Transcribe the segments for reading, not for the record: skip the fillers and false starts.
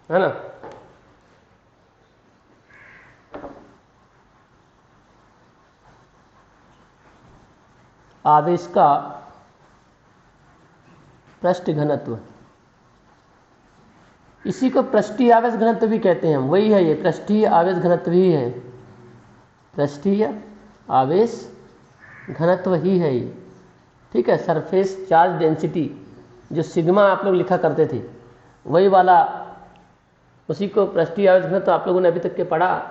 है ना। आवेश का पृष्ठ घनत्व, इसी को पृष्ठीय आवेश घनत्व भी कहते हैं हम, वही है ये पृष्ठीय आवेश घनत्व ही है, पृष्ठीय आवेश घनत्व ही है ये, ठीक है। सरफेस चार्ज डेंसिटी जो सिग्मा आप लोग लिखा करते थे वही वाला, उसी को पृष्ठीय आवेश घनत्व आप लोगों ने अभी तक के पढ़ा,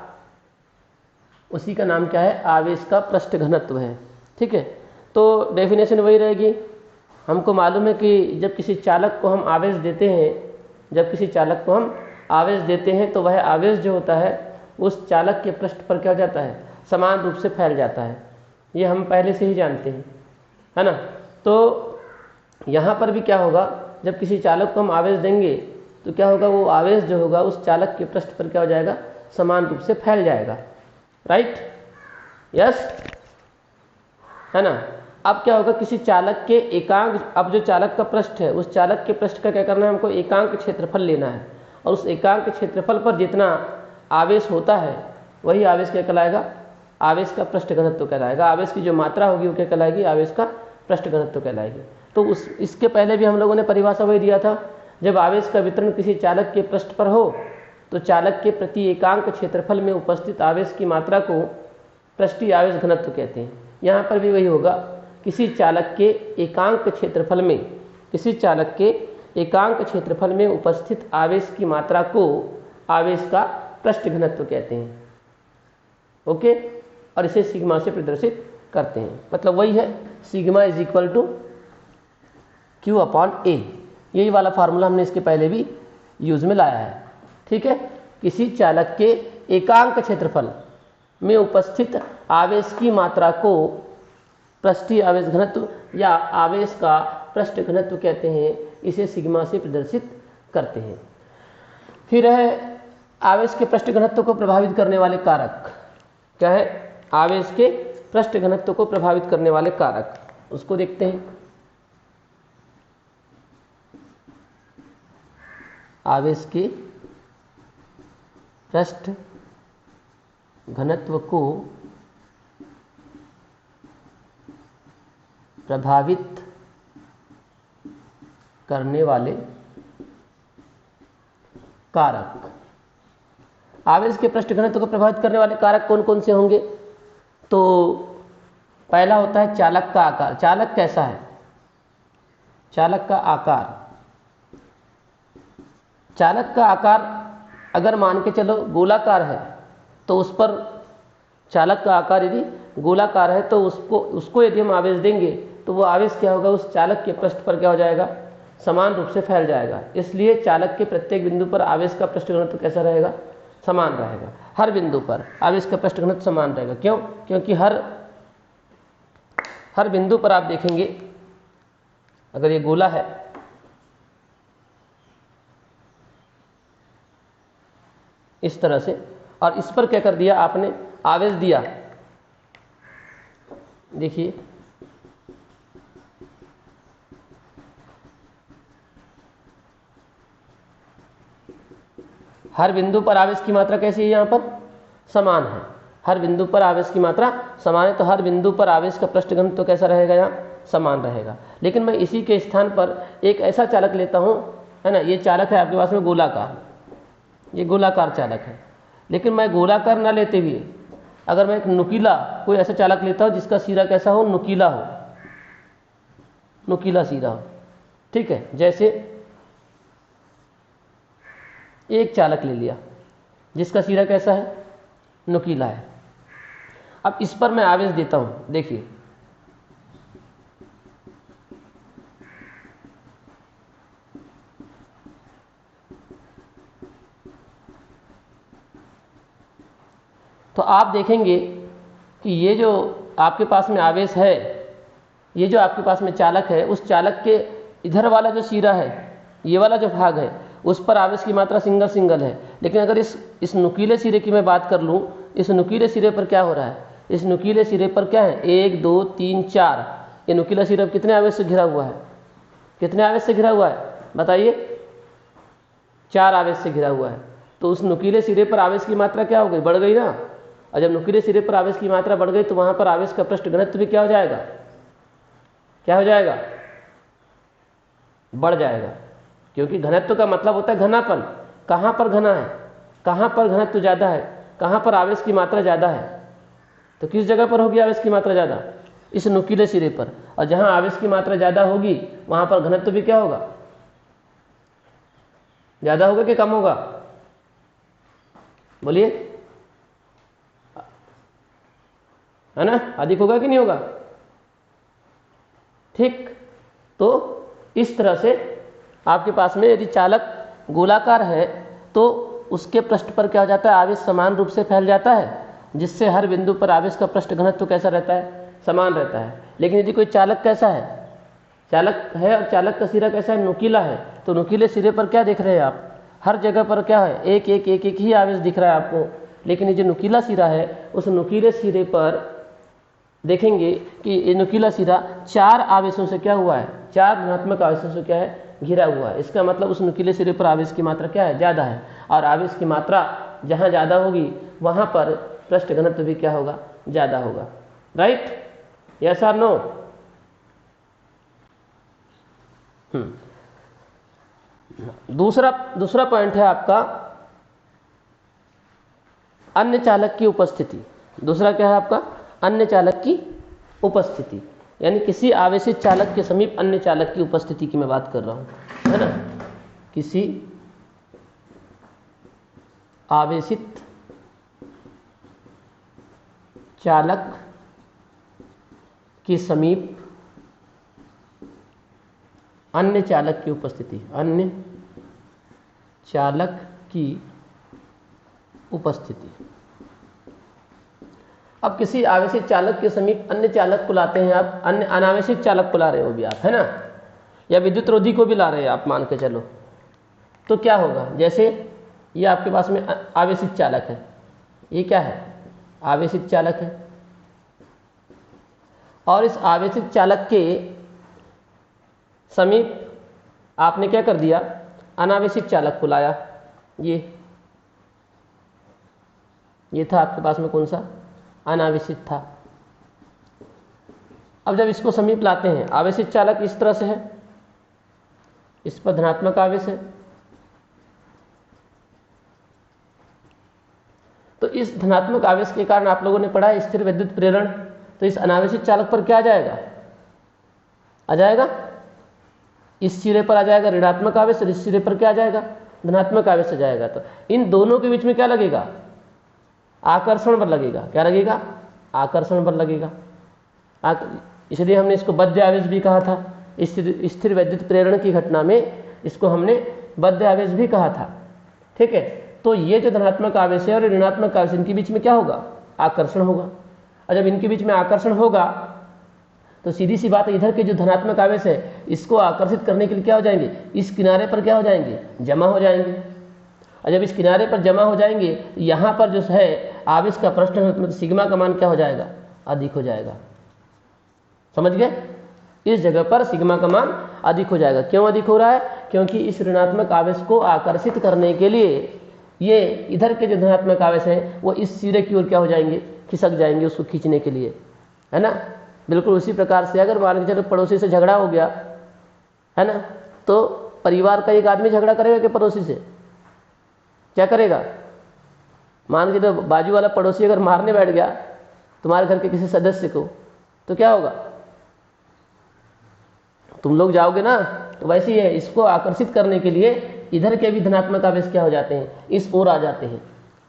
उसी का नाम क्या है, आवेश का पृष्ठ घनत्व है, ठीक है। तो डेफिनेशन वही रहेगी। हमको मालूम है कि जब किसी चालक को हम आवेश देते हैं, जब किसी चालक को हम आवेश देते हैं तो वह आवेश जो होता है उस चालक के पृष्ठ पर क्या हो जाता है, समान रूप से फैल जाता है। ये हम पहले से ही जानते हैं, है ना। तो यहाँ पर भी क्या होगा, जब किसी चालक को हम आवेश देंगे तो क्या होगा, वो आवेश जो होगा उस चालक के पृष्ठ पर क्या हो जाएगा, समान रूप से फैल जाएगा, राइट, यस, है ना। अब क्या होगा, किसी चालक के एकांक, अब जो चालक का पृष्ठ है उस चालक के पृष्ठ का क्या करना है, हमको एकांक क्षेत्रफल लेना है, और उस एकांक क्षेत्रफल पर जितना आवेश होता है वही आवेश क्या कहलाएगा, आवेश का पृष्ठ घनत्व कहलाएगा। आवेश की जो मात्रा होगी वो क्या कहलाएगी, आवेश का पृष्ठ घनत्व कहलाएगी। तो इसके पहले भी हम लोगों ने परिभाषा वही दिया था, जब आवेश का वितरण किसी चालक के पृष्ठ पर हो तो चालक के प्रति एकांक क्षेत्रफल में उपस्थित आवेश की मात्रा को पृष्ठीय आवेश घनत्व कहते हैं। यहाँ पर भी वही होगा, किसी चालक के एकांक क्षेत्रफल में, किसी चालक के एकांक क्षेत्रफल में उपस्थित आवेश की मात्रा को आवेश का पृष्ठ घनत्व कहते हैं, ओके। और इसे सिग्मा से प्रदर्शित करते हैं, मतलब वही है sigma is equal to Q upon A. यही वाला फार्मूला हमने इसके पहले भी यूज में लाया है, ठीक है। किसी चालक के एकांक क्षेत्रफल में उपस्थित आवेश की मात्रा को पृष्ठीय आवेश घनत्व या आवेश का पृष्ठ घनत्व कहते हैं, इसे सिग्मा से प्रदर्शित करते हैं। फिर है आवेश के पृष्ठ घनत्व को प्रभावित करने वाले कारक, क्या है, आवेश के पृष्ठ घनत्व को प्रभावित करने वाले कारक, उसको देखते हैं। आवेश के पृष्ठ घनत्व को प्रभावित करने वाले कारक, आवेश के पृष्ठ घनत्व को प्रभावित करने वाले कारक कौन कौन से होंगे। तो पहला होता है चालक का आकार। चालक कैसा है, चालक का आकार, चालक का आकार अगर मान के चलो गोलाकार है तो उस पर, चालक का आकार यदि गोलाकार है तो उसको यदि हम आवेश देंगे तो वो आवेश क्या होगा, उस चालक के पृष्ठ पर क्या हो जाएगा, समान रूप से फैल जाएगा। इसलिए चालक के प्रत्येक बिंदु पर आवेश का पृष्ठ घनत्व कैसा रहेगा, समान रहेगा। हर बिंदु पर आवेश का पृष्ठ घनत्व समान रहेगा। क्यों, क्योंकि हर बिंदु पर आप देखेंगे, अगर ये गोला है इस तरह से, और इस पर क्या कर दिया आपने, आवेश दिया, देखिए हर बिंदु पर आवेश की मात्रा कैसी है, यहाँ पर समान है। हर बिंदु पर आवेश की मात्रा समान है, तो हर बिंदु पर आवेश का पृष्ठ घनत्व तो कैसा रहेगा, यहाँ समान रहेगा। लेकिन मैं इसी के स्थान पर एक ऐसा चालक लेता हूँ, है ना, ये चालक है आपके पास में गोलाकार, ये गोलाकार चालक है। लेकिन मैं गोलाकार ना लेते हुए अगर मैं एक नुकीला कोई ऐसा चालक लेता हूँ जिसका सिरा कैसा हो, नुकीला हो, नुकीला सिरा हो, ठीक है। जैसे एक चालक ले लिया जिसका सिरा कैसा है, नुकीला है। अब इस पर मैं आवेश देता हूं, देखिए तो आप देखेंगे कि ये जो आपके पास में आवेश है, ये जो आपके पास में चालक है, उस चालक के इधर वाला जो सिरा है, ये वाला जो भाग है, उस पर आवेश की मात्रा सिंगल सिंगल है। लेकिन अगर इस नुकीले सिरे की मैं बात कर लूँ, इस नुकीले सिरे पर क्या हो रहा है, इस नुकीले सिरे पर क्या है, 1 2 3 4, ये नुकीला सिरा कितने आवेश से घिरा हुआ है, कितने आवेश से घिरा हुआ है बताइए, 4 आवेश से घिरा हुआ है, तो उस नुकीले सिरे पर आवेश की मात्रा क्या हो गई, बढ़ गई ना। और जब नुकीले सिरे पर आवेश की मात्रा बढ़ गई तो वहां पर आवेश का पृष्ठ घनत्व भी क्या हो जाएगा, क्या हो जाएगा, बढ़ जाएगा। क्योंकि घनत्व का मतलब होता है घनापन, कहां पर घना है, कहां पर घनत्व ज्यादा है, कहां पर आवेश की मात्रा ज्यादा है। तो किस जगह पर होगी आवेश की मात्रा ज्यादा, इस नुकीले सिरे पर। और जहां आवेश की मात्रा ज्यादा होगी वहां पर घनत्व भी क्या होगा, ज्यादा होगा कि कम होगा, बोलिए, है ना, अधिक होगा कि नहीं होगा। ठीक, तो इस तरह से आपके पास में यदि चालक गोलाकार है तो उसके पृष्ठ पर क्या हो जाता है, आवेश समान रूप से फैल जाता है, जिससे हर बिंदु पर आवेश का पृष्ठ घनत्व कैसा रहता है, समान रहता है। लेकिन यदि कोई चालक कैसा है, चालक है और चालक का सिरा कैसा है, नुकीला है, तो नुकीले सिरे पर क्या देख रहे हैं आप, हर जगह पर क्या है, एक एक एक एक ही आवेश दिख रहा है आपको। लेकिन ये जो नुकीला सिरा है उस नुकीले सिरे पर देखेंगे कि ये नुकीला सिरा 4 आवेशों से क्या हुआ है, 4 धनात्मक आवेशों से क्या है, घिरा हुआ है। इसका मतलब उस नुकीले सिरे पर आवेश की मात्रा क्या है, ज्यादा है। और आवेश की मात्रा जहां ज्यादा होगी वहां पर पृष्ठ घनत्व भी क्या होगा, ज्यादा होगा। राइट, यस और नो। दूसरा पॉइंट है आपका अन्य चालक की उपस्थिति। दूसरा क्या है आपका, अन्य चालक की उपस्थिति, यानी किसी आवेशित चालक के समीप अन्य चालक की उपस्थिति की मैं बात कर रहा हूं, है ना। किसी आवेशित चालक के समीप अन्य चालक की उपस्थिति, अन्य चालक की उपस्थिति। अब किसी आवेशित चालक के समीप अन्य चालक को लाते हैं आप, अन्य अनावेशित चालक को ला रहे हो भी आप, है ना, या विद्युत रोधी को भी ला रहे हैं आप, मान के चलो, तो क्या होगा, जैसे ये आपके पास में आवेशित चालक है, ये क्या है, आवेशित चालक है, और इस आवेशित चालक के समीप आपने क्या कर दिया, अनावेशित चालक को लाया। ये था आपके पास में कौन सा, अनावेशित था। अब जब इसको समीप लाते हैं, आवेशित चालक इस तरह से है, इस पर धनात्मक आवेश है, तो इस धनात्मक आवेश के कारण आप लोगों ने पढ़ा स्थिर विद्युत प्रेरण, तो इस अनावेशित चालक पर क्या आ जाएगा, आ जाएगा, इस सिरे पर आ जाएगा ऋणात्मक आवेश और इस सिरे पर क्या आ जाएगा, धनात्मक आवेश आ जाएगा। तो इन दोनों के बीच में क्या लगेगा, आकर्षण बल लगेगा। क्या लगेगा, आकर्षण बल लगेगा। इसलिए हमने इसको बद्ध आवेश भी कहा था, स्थिर विद्युत प्रेरण की घटना में इसको हमने बद्ध आवेश भी कहा था। ठीक है, तो ये जो धनात्मक आवेश है और ऋणात्मक आवेश, इनके बीच में क्या होगा, आकर्षण होगा। और जब इनके बीच में आकर्षण होगा तो सीधी सी बात है, इधर के जो धनात्मक आवेश है इसको आकर्षित करने के लिए क्या हो जाएंगे, इस किनारे पर क्या हो जाएंगे, जमा हो जाएंगे। और जब इस किनारे पर जमा हो जाएंगे तो यहाँ पर जो है आवेश का पृष्ठ घनत्व सिग्मा का मान क्या हो जाएगा, अधिक हो जाएगा। समझ गए, इस जगह पर सिग्मा का मान अधिक हो जाएगा। क्यों अधिक हो रहा है, क्योंकि इस ऋणात्मक आवेश को आकर्षित करने के लिए ये इधर के जो धनात्मक आवेश हैं वो इस सिरे की ओर क्या हो जाएंगे, खिसक जाएंगे उसको खींचने के लिए, है ना। बिल्कुल उसी प्रकार से अगर मान के चलो पड़ोसी से झगड़ा हो गया, है ना, तो परिवार का एक आदमी झगड़ा करेगा कि पड़ोसी से, क्या करेगा, मान के तो बाजू वाला पड़ोसी अगर मारने बैठ गया तुम्हारे घर के किसी सदस्य को, तो क्या होगा, तुम लोग जाओगे ना। तो वैसे ही है, इसको आकर्षित करने के लिए इधर के भी धनात्मक आवेश क्या हो जाते हैं, इस ओर आ जाते हैं,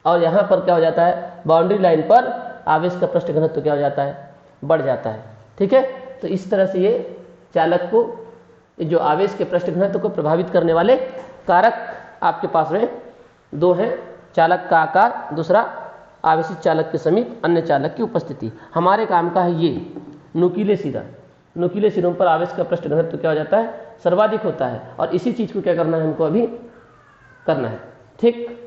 और यहाँ पर क्या हो जाता है, बाउंड्री लाइन पर आवेश का पृष्ठ घनत्व क्या हो जाता है, बढ़ जाता है। ठीक है, तो इस तरह से ये चालक को, जो आवेश के पृष्ठ घनत्व को प्रभावित करने वाले कारक आपके पास में दो हैं, चालक का आकार, दूसरा आवेशित चालक के समीप अन्य चालक की उपस्थिति। हमारे काम का है ये नुकीले सिरा, नुकीले सिरों पर आवेश का पृष्ठ घनत्व क्या हो जाता है, सर्वाधिक होता है, और इसी चीज को क्या करना है, हमको अभी करना है। ठीक,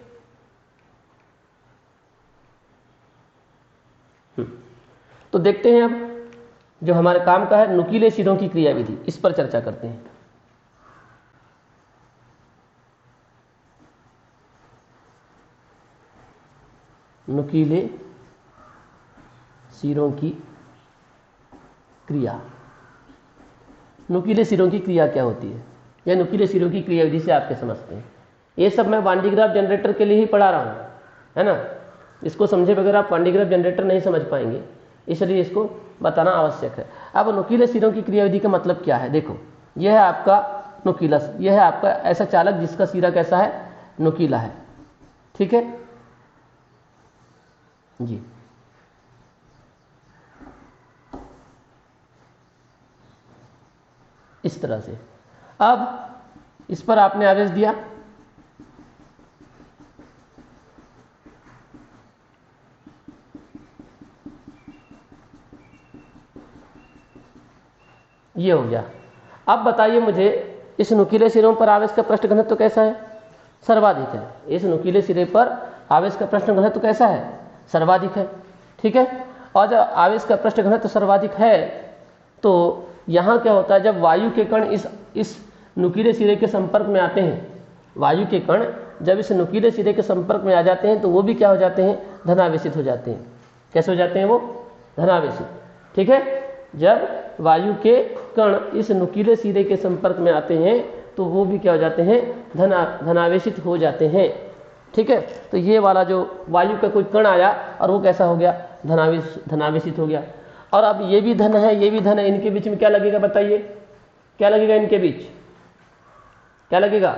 तो देखते हैं अब जो हमारे काम का है नुकीले सिरों की क्रियाविधि, इस पर चर्चा करते हैं। नुकीले सिरों की क्रिया। नुकीले सिरों की क्रिया क्या होती है, या नुकीले सिरों की क्रिया विधि से आप क्या समझते हैं? ये सब मैं वान डी ग्राफ जनरेटर के लिए ही पढ़ा रहा हूँ, है ना। इसको समझे बगैर आप वान डी ग्राफ जनरेटर नहीं समझ पाएंगे, इसलिए इसको बताना आवश्यक है। अब नुकीले सिरों की क्रिया विधि का मतलब क्या है? देखो, यह है आपका नुकीला, यह है आपका ऐसा चालक जिसका सिरा कैसा है, नुकीला है, ठीक है जी। इस तरह से अब इस पर आपने आवेश दिया, ये हो गया। अब बताइए मुझे, इस नुकीले सिरों पर आवेश का पृष्ठ घनत्व कैसा है? सर्वाधिक है। इस नुकीले सिरे पर आवेश का पृष्ठ घनत्व कैसा है? सर्वाधिक है, ठीक है। और जब आवेश का पृष्ठ घनत्व सर्वाधिक है तो यहाँ क्या होता है, जब वायु के कण इस नुकीले सिरे के संपर्क में आते हैं, वायु के कण जब इस नुकीले सिरे के संपर्क में आ जाते हैं तो वो भी क्या हो जाते हैं? धनावेशित हो जाते हैं। कैसे हो जाते हैं वो? धनावेशित, ठीक है। जब वायु के कण इस नुकीले सिरे के संपर्क में आते हैं तो वो भी क्या हो जाते हैं? धनावेशित हो जाते हैं, ठीक है। तो ये वाला जो वायु का कोई कण आया और वो कैसा हो गया? धनावेशित हो गया। और अब ये भी धन है, ये भी धन है, इनके बीच में क्या लगेगा बताइए? क्या लगेगा इनके बीच? क्या लगेगा?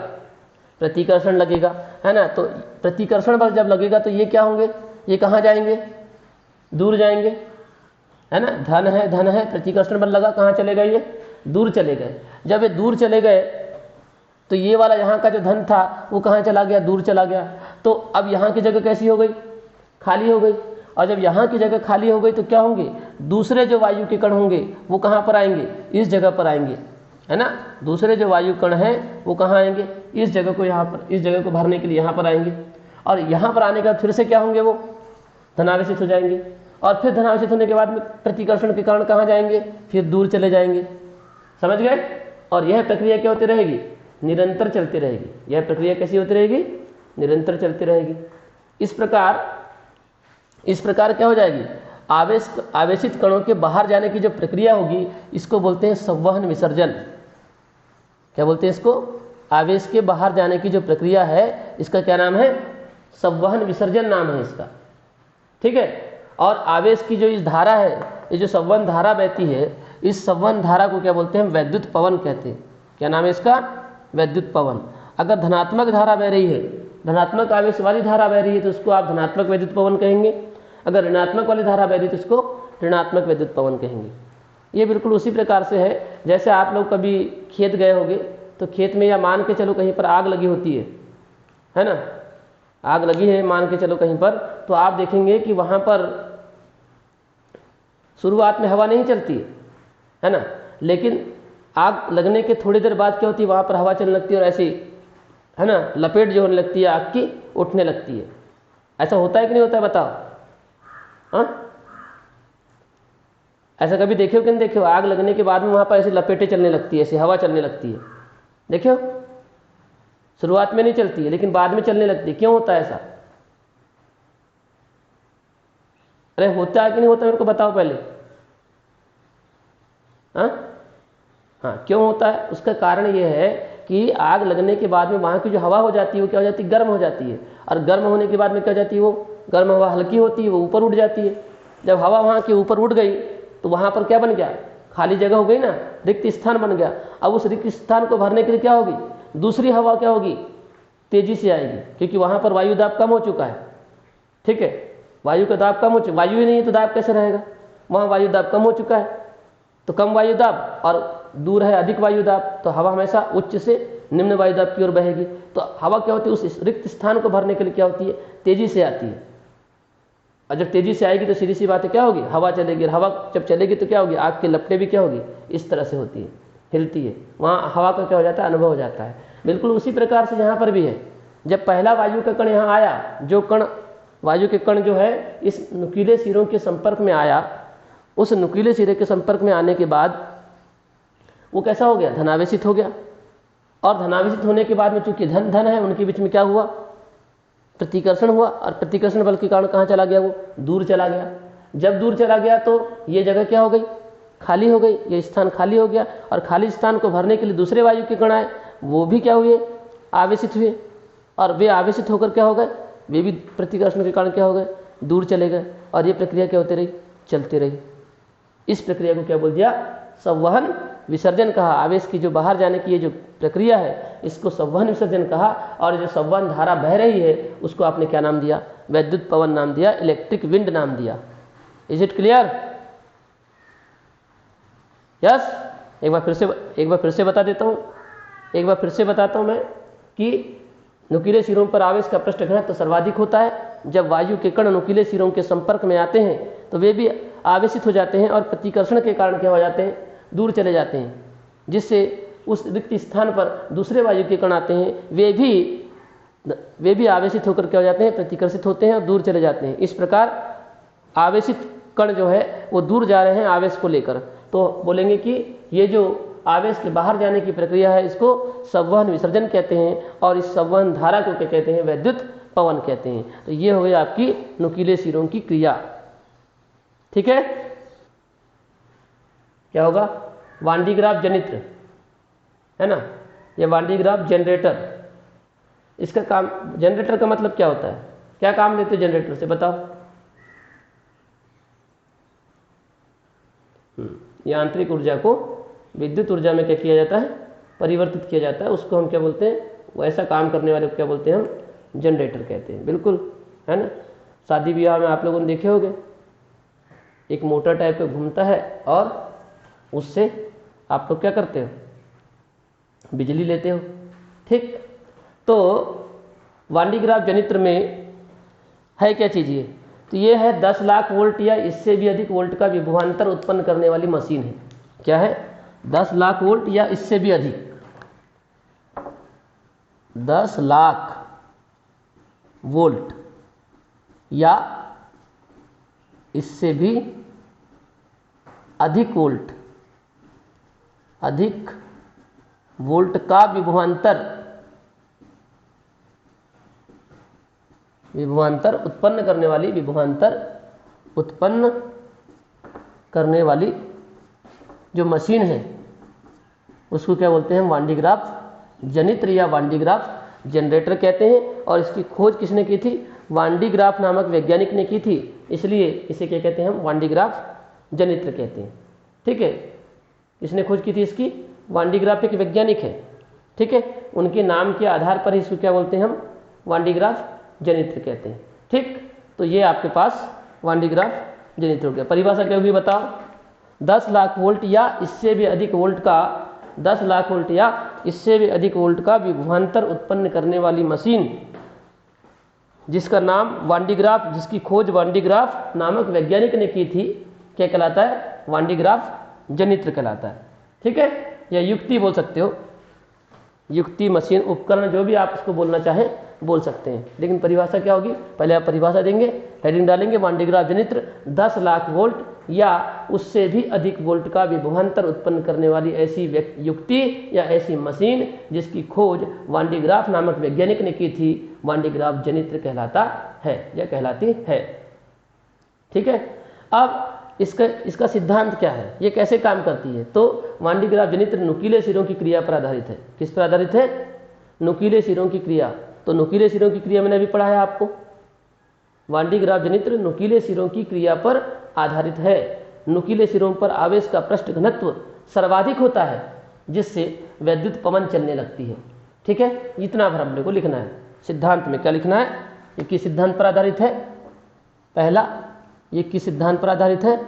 प्रतिकर्षण लगेगा, है ना। तो प्रतिकर्षण बल जब लगेगा तो ये क्या होंगे? ये कहाँ जाएंगे? दूर जाएंगे, है ना। धन है, प्रतिकर्षण बल लगा, कहाँ चले गए? ये दूर चले गए। जब ये दूर चले गए तो ये वाला यहाँ का जो धन था वो कहाँ चला गया? दूर चला गया। तो अब यहाँ की जगह कैसी हो गई? खाली हो गई। और जब यहाँ की जगह खाली हो गई तो क्या होंगे? दूसरे जो वायु के कण होंगे वो कहाँ पर आएंगे? इस जगह पर आएंगे, है ना। दूसरे जो वायु कण हैं वो कहाँ आएंगे? इस जगह को, यहाँ पर, इस जगह को भरने के लिए यहाँ पर आएंगे। और यहाँ पर आने के बाद फिर से क्या होंगे? वो धनावेशित हो जाएंगे। और फिर धनावेशित होने के बाद में प्रतिकर्षण के कारण कहाँ जाएंगे? फिर दूर चले जाएंगे। समझ गए? और यह प्रक्रिया क्या होती रहेगी? निरंतर चलती रहेगी। यह प्रक्रिया कैसी होती रहेगी? निरंतर चलती रहेगी। इस प्रकार क्या हो जाएगी? आवेशित कणों के बाहर जाने की जो प्रक्रिया होगी इसको बोलते हैं संवहन विसर्जन। क्या बोलते हैं इसको? आवेश के बाहर जाने की जो प्रक्रिया है इसका क्या नाम है? संवहन विसर्जन नाम है इसका, ठीक है। और आवेश की जो इस धारा है, ये जो संवहन धारा बहती है, इस संवहन धारा को क्या बोलते हैं? वैद्युत पवन कहते हैं। क्या नाम है इसका? वैद्युत पवन। अगर धनात्मक धारा बह रही है, धनात्मक आवेश वाली धारा बह रही है तो उसको आप धनात्मक वैद्युत पवन कहेंगे। अगर ऋणात्मक वाली धारा बह रही है तो इसको ऋणात्मक वैद्युत पवन कहेंगे। ये बिल्कुल उसी प्रकार से है जैसे आप लोग कभी खेत गए होंगे तो खेत में, या मान के चलो कहीं पर आग लगी होती है ना। आग लगी है मान के चलो कहीं पर, तो आप देखेंगे कि वहाँ पर शुरुआत में हवा नहीं चलती है ना, लेकिन आग लगने के थोड़ी देर बाद क्या होती है? वहाँ पर हवा चलने लगती है और ऐसी, है ना, लपेट जो होने लगती है आग की, उठने लगती है। ऐसा होता है कि नहीं होता है? बताओ। हाँ, ऐसा कभी देखियो कि नहीं देखियो? आग लगने के बाद में वहाँ पर ऐसी लपेटें चलने लगती है, ऐसी हवा चलने लगती है। देखियो, शुरुआत में नहीं चलती है लेकिन बाद में चलने लगती है। क्यों होता है ऐसा? अरे होता है कि नहीं होता? मेरे को बताओ पहले। हाँ, क्यों होता है? उसका कारण यह है कि आग लगने के बाद में वहाँ की जो हवा हो जाती है वो क्या हो जाती है? गर्म हो जाती है। और गर्म होने के बाद में क्या हो जाती है? वो गर्म हवा हल्की होती है, वो ऊपर उठ जाती है। जब हवा वहाँ के ऊपर उठ गई तो वहाँ पर क्या बन गया? खाली जगह हो गई ना, रिक्त स्थान बन गया। अब उस रिक्त स्थान को भरने के लिए क्या होगी? दूसरी हवा क्या होगी? तेजी से आएगी, क्योंकि वहाँ पर वायु दाब कम हो चुका है, ठीक है। वायु का दाब कम हो चुका, वायु ही नहीं है तो दाब कैसे रहेगा? वहाँ वायु दाब कम हो चुका है, तो कम वायु दाब, और दूर है अधिक वायु दाब, तो हवा हमेशा उच्च से निम्न वायु दाब की ओर बहेगी। तो हवा क्या होती है? उस रिक्त स्थान को भरने के लिए क्या होती है? तेजी से आती है। और जब तेजी से आएगी तो सीधी सी बात है, क्या होगी? हवा चलेगी। हवा जब चलेगी तो क्या होगी? आग की लपटें भी क्या होगी? इस तरह से होती है, हिलती है। वहाँ हवा का क्या हो जाता है? अनुभव हो जाता है। बिल्कुल उसी प्रकार से यहाँ पर भी है। जब पहला वायु का कण यहाँ आया, जो कण वायु के कण जो है इस नुकीले सिरों के संपर्क में आया, उस नुकीले सिरे के संपर्क में आने के बाद वो कैसा हो गया? धनावेशित हो गया। और धनावेशित होने के बाद में चूंकि धन है, उनके बीच में क्या हुआ? प्रतिकर्षण हुआ और प्रतिकर्षण बल के कारण कहाँ चला गया, वो दूर चला गया। जब दूर चला गया तो ये जगह क्या हो गई, खाली हो गई, ये स्थान खाली हो गया और खाली स्थान को भरने के लिए दूसरे वायु के कण आए, वो भी क्या हुए, आवेशित हुए और वे आवेशित होकर क्या हो गए, वे भी प्रतिकर्षण के कारण क्या हो गए, दूर चले गए और ये प्रक्रिया क्या होती रही, चलती रही। इस प्रक्रिया को क्या बोल दिया, संवहन विसर्जन कहा। आवेश की जो बाहर जाने की ये जो प्रक्रिया है इसको संवहन विसर्जन कहा और जो संवहन धारा बह रही है उसको आपने क्या नाम दिया, वैद्युत पवन नाम दिया, इलेक्ट्रिक विंड नाम दिया। Is it clear? यस। एक बार फिर से बता देता हूँ, एक बार फिर से बताता हूँ मैं कि नुकीले सिरों पर आवेश का पृष्ठ घनत्व तो सर्वाधिक होता है। जब वायु के कण नुकीले सिरों के संपर्क में आते हैं तो वे भी आवेशित हो जाते हैं और प्रतिकर्षण के कारण क्या हो जाते हैं, दूर चले जाते हैं, जिससे उस रिक्त स्थान पर दूसरे वायु के कण आते हैं, वे भी आवेशित होकर क्या हो जाते हैं, प्रतिकर्षित होते हैं और दूर चले जाते हैं। इस प्रकार आवेशित कण जो है वो दूर जा रहे हैं आवेश को लेकर, तो बोलेंगे कि ये जो आवेश के बाहर जाने की प्रक्रिया है इसको संवहन विसर्जन कहते हैं और इस संवहन धारा को क्या कहते हैं, वैद्युत पवन कहते हैं। तो ये हो गई आपकी नुकीले सिरों की क्रिया। ठीक है, क्या होगा, वांडीग्राफ जनित्र है ना, ये वांडीग्राफ जनरेटर। इसका काम, जनरेटर का मतलब क्या होता है, क्या काम लेते जनरेटर से, बताओ। यांत्रिक ऊर्जा को विद्युत ऊर्जा में क्या किया जाता है, परिवर्तित किया जाता है, उसको हम क्या बोलते हैं, वैसा काम करने वाले को क्या बोलते हैं, हम जनरेटर कहते हैं। बिल्कुल है ना, शादी ब्याह में आप लोगों ने देखे होंगे, एक मोटर टाइप का घूमता है और उससे आप लोग क्या करते हो, बिजली लेते हो। ठीक, तो वांडीग्राफ जनित्र में है क्या चीज ये, तो ये है 10 लाख वोल्ट या इससे भी अधिक वोल्ट का विभवांतर उत्पन्न करने वाली मशीन है। क्या है, 10 लाख वोल्ट या इससे भी अधिक, 10 लाख वोल्ट या इससे भी अधिक वोल्ट का विभवांतर उत्पन्न करने वाली जो मशीन है उसको क्या बोलते हैं, वांडीग्राफ जनित्र या वांडीग्राफ जनरेटर कहते हैं। और इसकी खोज किसने की थी, वांडीग्राफ नामक वैज्ञानिक ने की थी, इसलिए इसे क्या कहते हैं, हम वांडीग्राफ जनित्र कहते हैं। ठीक है, किसने खोज की थी इसकी, वांडीग्राफ एक वैज्ञानिक है। ठीक है, उनके नाम के आधार पर इसको क्या बोलते हैं, हम वांडीग्राफ जनित्र कहते हैं। ठीक, तो ये आपके पास वांडीग्राफ जनित्र हो गया। परिभाषा क्या होगी बताओ, 10 लाख वोल्ट या इससे भी अधिक वोल्ट का 10 लाख वोल्ट या इससे भी अधिक वोल्ट का विभवांतर उत्पन्न करने वाली मशीन जिसका नाम वांडीग्राफ, जिसकी खोज वांडीग्राफ नामक वैज्ञानिक ने की थी, क्या कहलाता है, वांडीग्राफ जनित्र कहलाता है। ठीक है, या युक्ति बोल सकते हो, युक्ति, मशीन, उपकरण, जो भी आप इसको बोलना चाहें बोल सकते हैं। लेकिन परिभाषा क्या होगी, पहले आप परिभाषा देंगे, हेडिंग डालेंगे, वांडीग्राफ जनित्र 10 लाख वोल्ट या उससे भी अधिक वोल्ट का विभवांतर उत्पन्न करने वाली ऐसी युक्ति या ऐसी मशीन जिसकी खोज वांडीग्राफ नामक वैज्ञानिक ने की थी, वांडीग्राफ जनित्र कहलाता है या कहलाती है। ठीक है, अब इसका सिद्धांत क्या है, ये कैसे काम करती है, तो वांडीग्राफ जनित्र नुकीले सिरों की क्रिया पर आधारित है। किस पर आधारित है, नुकीले सिरों की क्रिया। तो नुकीले सिरों की क्रिया मैंने अभी पढ़ा है आपको, वांडीग्राफ जनित्र नुकीले सिरों की क्रिया पर आधारित है। नुकीले सिरों पर आवेश का पृष्ठ घनत्व सर्वाधिक होता है जिससे वैद्युत पवन चलने लगती है। ठीक है, इतना भर हम लोग को लिखना है। सिद्धांत में क्या लिखना है, ये किस सिद्धांत पर आधारित है, पहला ये किस सिद्धांत पर आधारित है,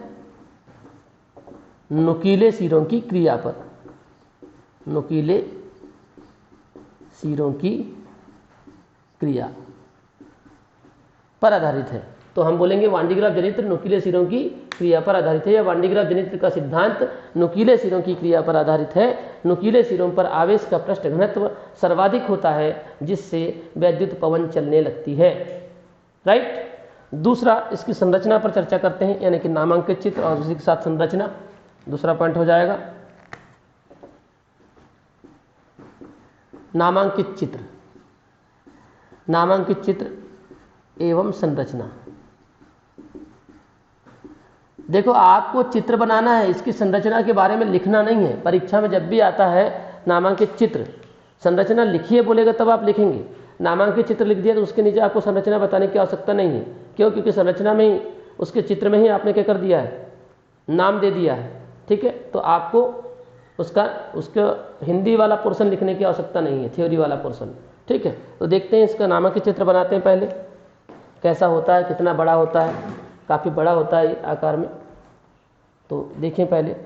नुकीले सिरों की क्रिया पर, नुकीले सिरों की क्रिया पर आधारित है। तो हम बोलेंगे वांडीग्राफ जनित्र नुकीले सिरों की क्रिया पर आधारित है या वांडीग्राफ जनित्र का सिद्धांत नुकीले सिरों की क्रिया पर आधारित है। नुकीले सिरों पर आवेश का पृष्ठ घनत्व सर्वाधिक होता है जिससे वैद्युत पवन चलने लगती है। राइट, दूसरा इसकी संरचना पर चर्चा करते हैं, यानी कि नामांकित चित्र और उसी के साथ संरचना, दूसरा पॉइंट हो जाएगा नामांकित चित्र। नामांकित चित्र एवं संरचना। देखो आपको चित्र बनाना है, इसकी संरचना के बारे में लिखना नहीं है। परीक्षा में जब भी आता है नामांकित चित्र, संरचना लिखिए बोलेगा तब आप लिखेंगे। नामांकित चित्र लिख दिया तो उसके नीचे आपको संरचना बताने की आवश्यकता नहीं है। क्यों? क्योंकि संरचना में ही, उसके चित्र में ही आपने क्या कर दिया है, नाम दे दिया है। ठीक है, तो आपको उसका हिंदी वाला पोर्शन लिखने की आवश्यकता नहीं है, थ्योरी वाला पोर्शन। ठीक है, तो देखते हैं इसका नामांकित चित्र बनाते हैं पहले, कैसा होता है, कितना बड़ा होता है। काफ़ी बड़ा होता है आकार में, तो देखें पहले।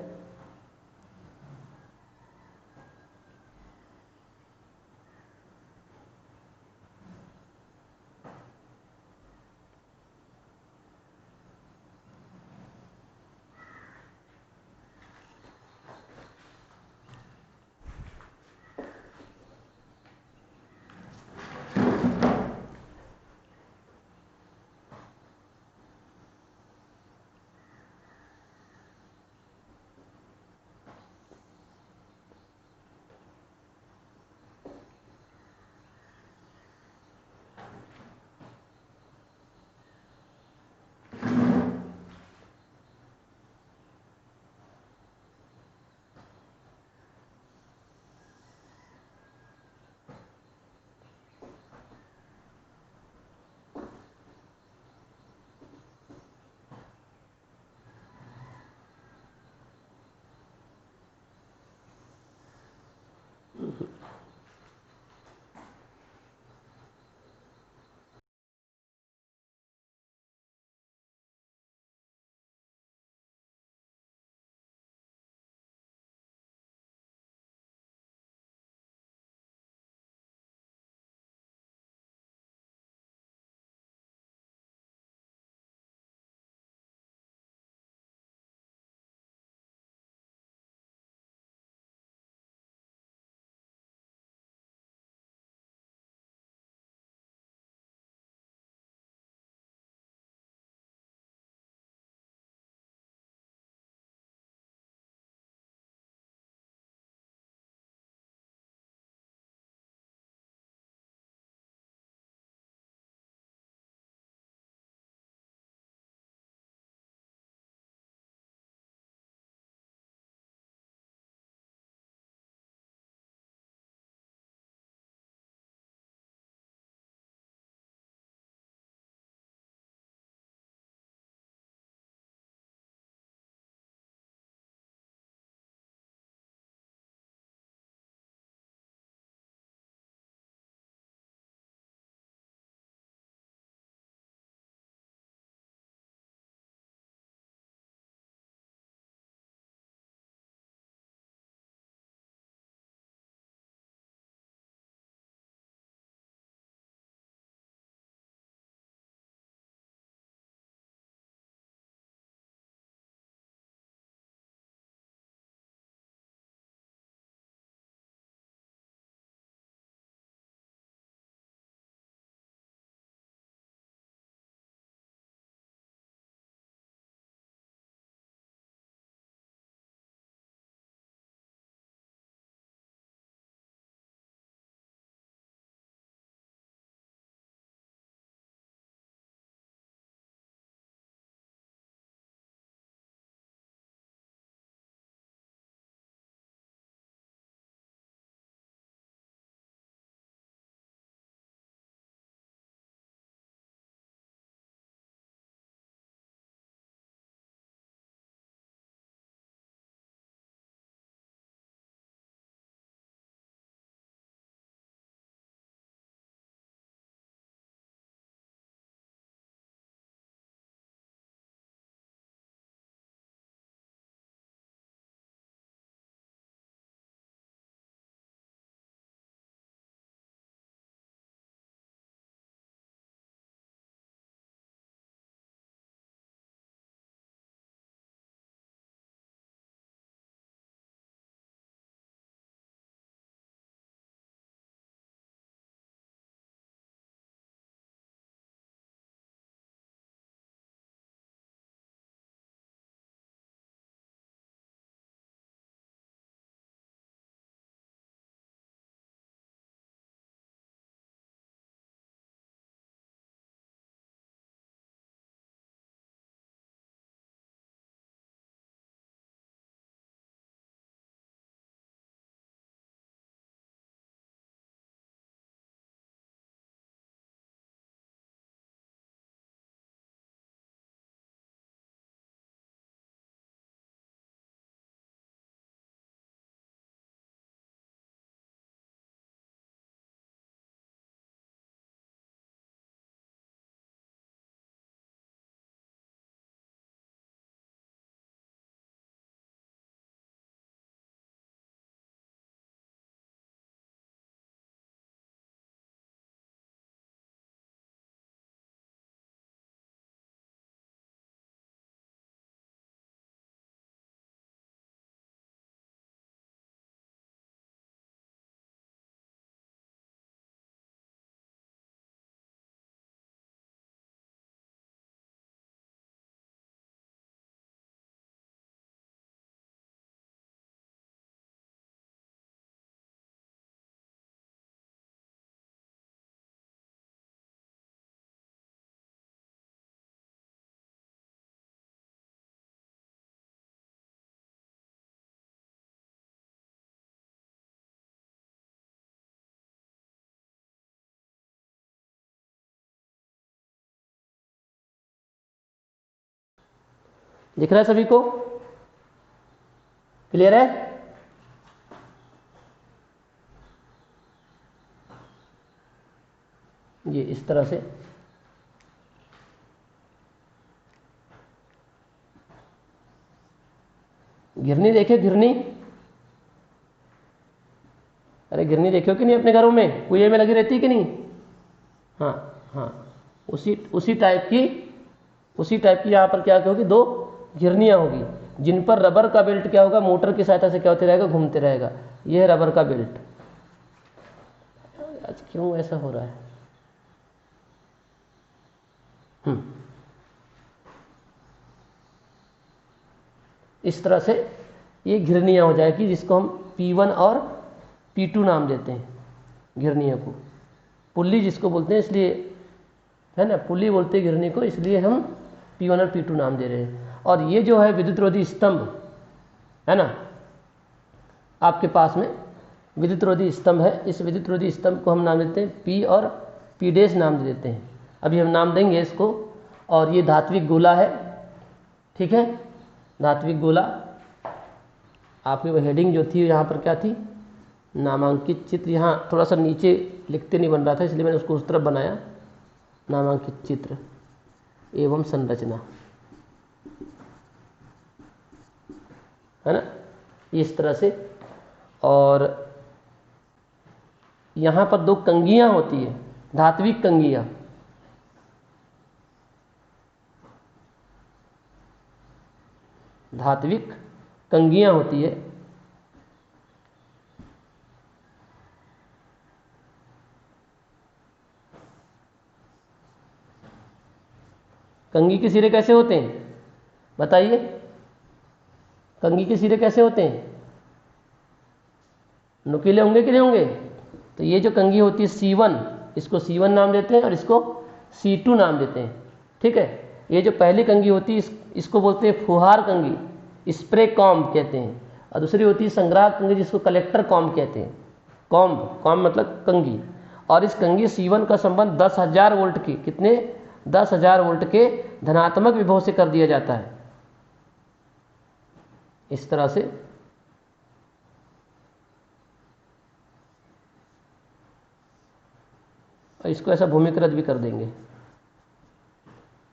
दिख रहा है सभी को? क्लियर है? ये इस तरह से घिरनी देखे, घिरनी, अरे घिरनी देखो कि नहीं अपने घरों में, कुएं में लगी रहती कि नहीं? हाँ हाँ, उसी टाइप की यहाँ पर क्या होगी, दो घिरनियाँ होगी जिन पर रबर का बेल्ट क्या होगा, मोटर की सहायता से क्या होते रहेगा, घूमते रहेगा। यह है रबर का बेल्ट। आज क्यों ऐसा हो रहा है? इस तरह से ये घिरनियाँ हो जाएगी, जिसको हम P1 और P2 नाम देते हैं घिरनियों को। पुल्ली जिसको बोलते हैं, इसलिए है ना, पुल्ली बोलते हैं घिरनी को, इसलिए हम P1 और P2 नाम दे रहे हैं। और ये जो है विद्युत रोधी स्तंभ है ना, आपके पास में विद्युत रोधी स्तंभ है। इस विद्युत रोधी स्तंभ को हम नाम देते हैं P और P' नाम दे देते हैं। अभी हम नाम देंगे इसको। और ये धात्विक गोला है, ठीक है, धात्विक गोला। आपकी वो हेडिंग जो थी यहाँ पर क्या थी, नामांकित चित्र। यहाँ थोड़ा सा नीचे लिखते नहीं बन रहा था, इसलिए मैंने उसको उस तरफ बनाया। नामांकित चित्र एवं संरचना, है ना, इस तरह से। और यहाँ पर दो कंगियाँ होती है, धात्विक कंगियाँ। धात्विक कंगियाँ होती है। कंघी के सिरे कैसे होते हैं बताइए? कंघी के सिरे कैसे होते हैं? नुकीले होंगे कि नहीं होंगे? तो ये जो कंघी होती है C1, इसको C1 नाम देते हैं और इसको C2 नाम देते हैं, ठीक है। ये जो पहली कंघी होती है इसको बोलते हैं फुहार कंघी, स्प्रे कॉम्ब कहते हैं। और दूसरी होती है संग्राहक कंघी, जिसको कलेक्टर कॉम्ब कहते हैं। कॉम्ब मतलब कंघी। और इस कंघी C1 का संबंध 10,000 वोल्ट की, कितने, 10,000 वोल्ट के धनात्मक विभव से कर दिया जाता है। इस तरह से इसको ऐसा भूमिकृत भी कर देंगे,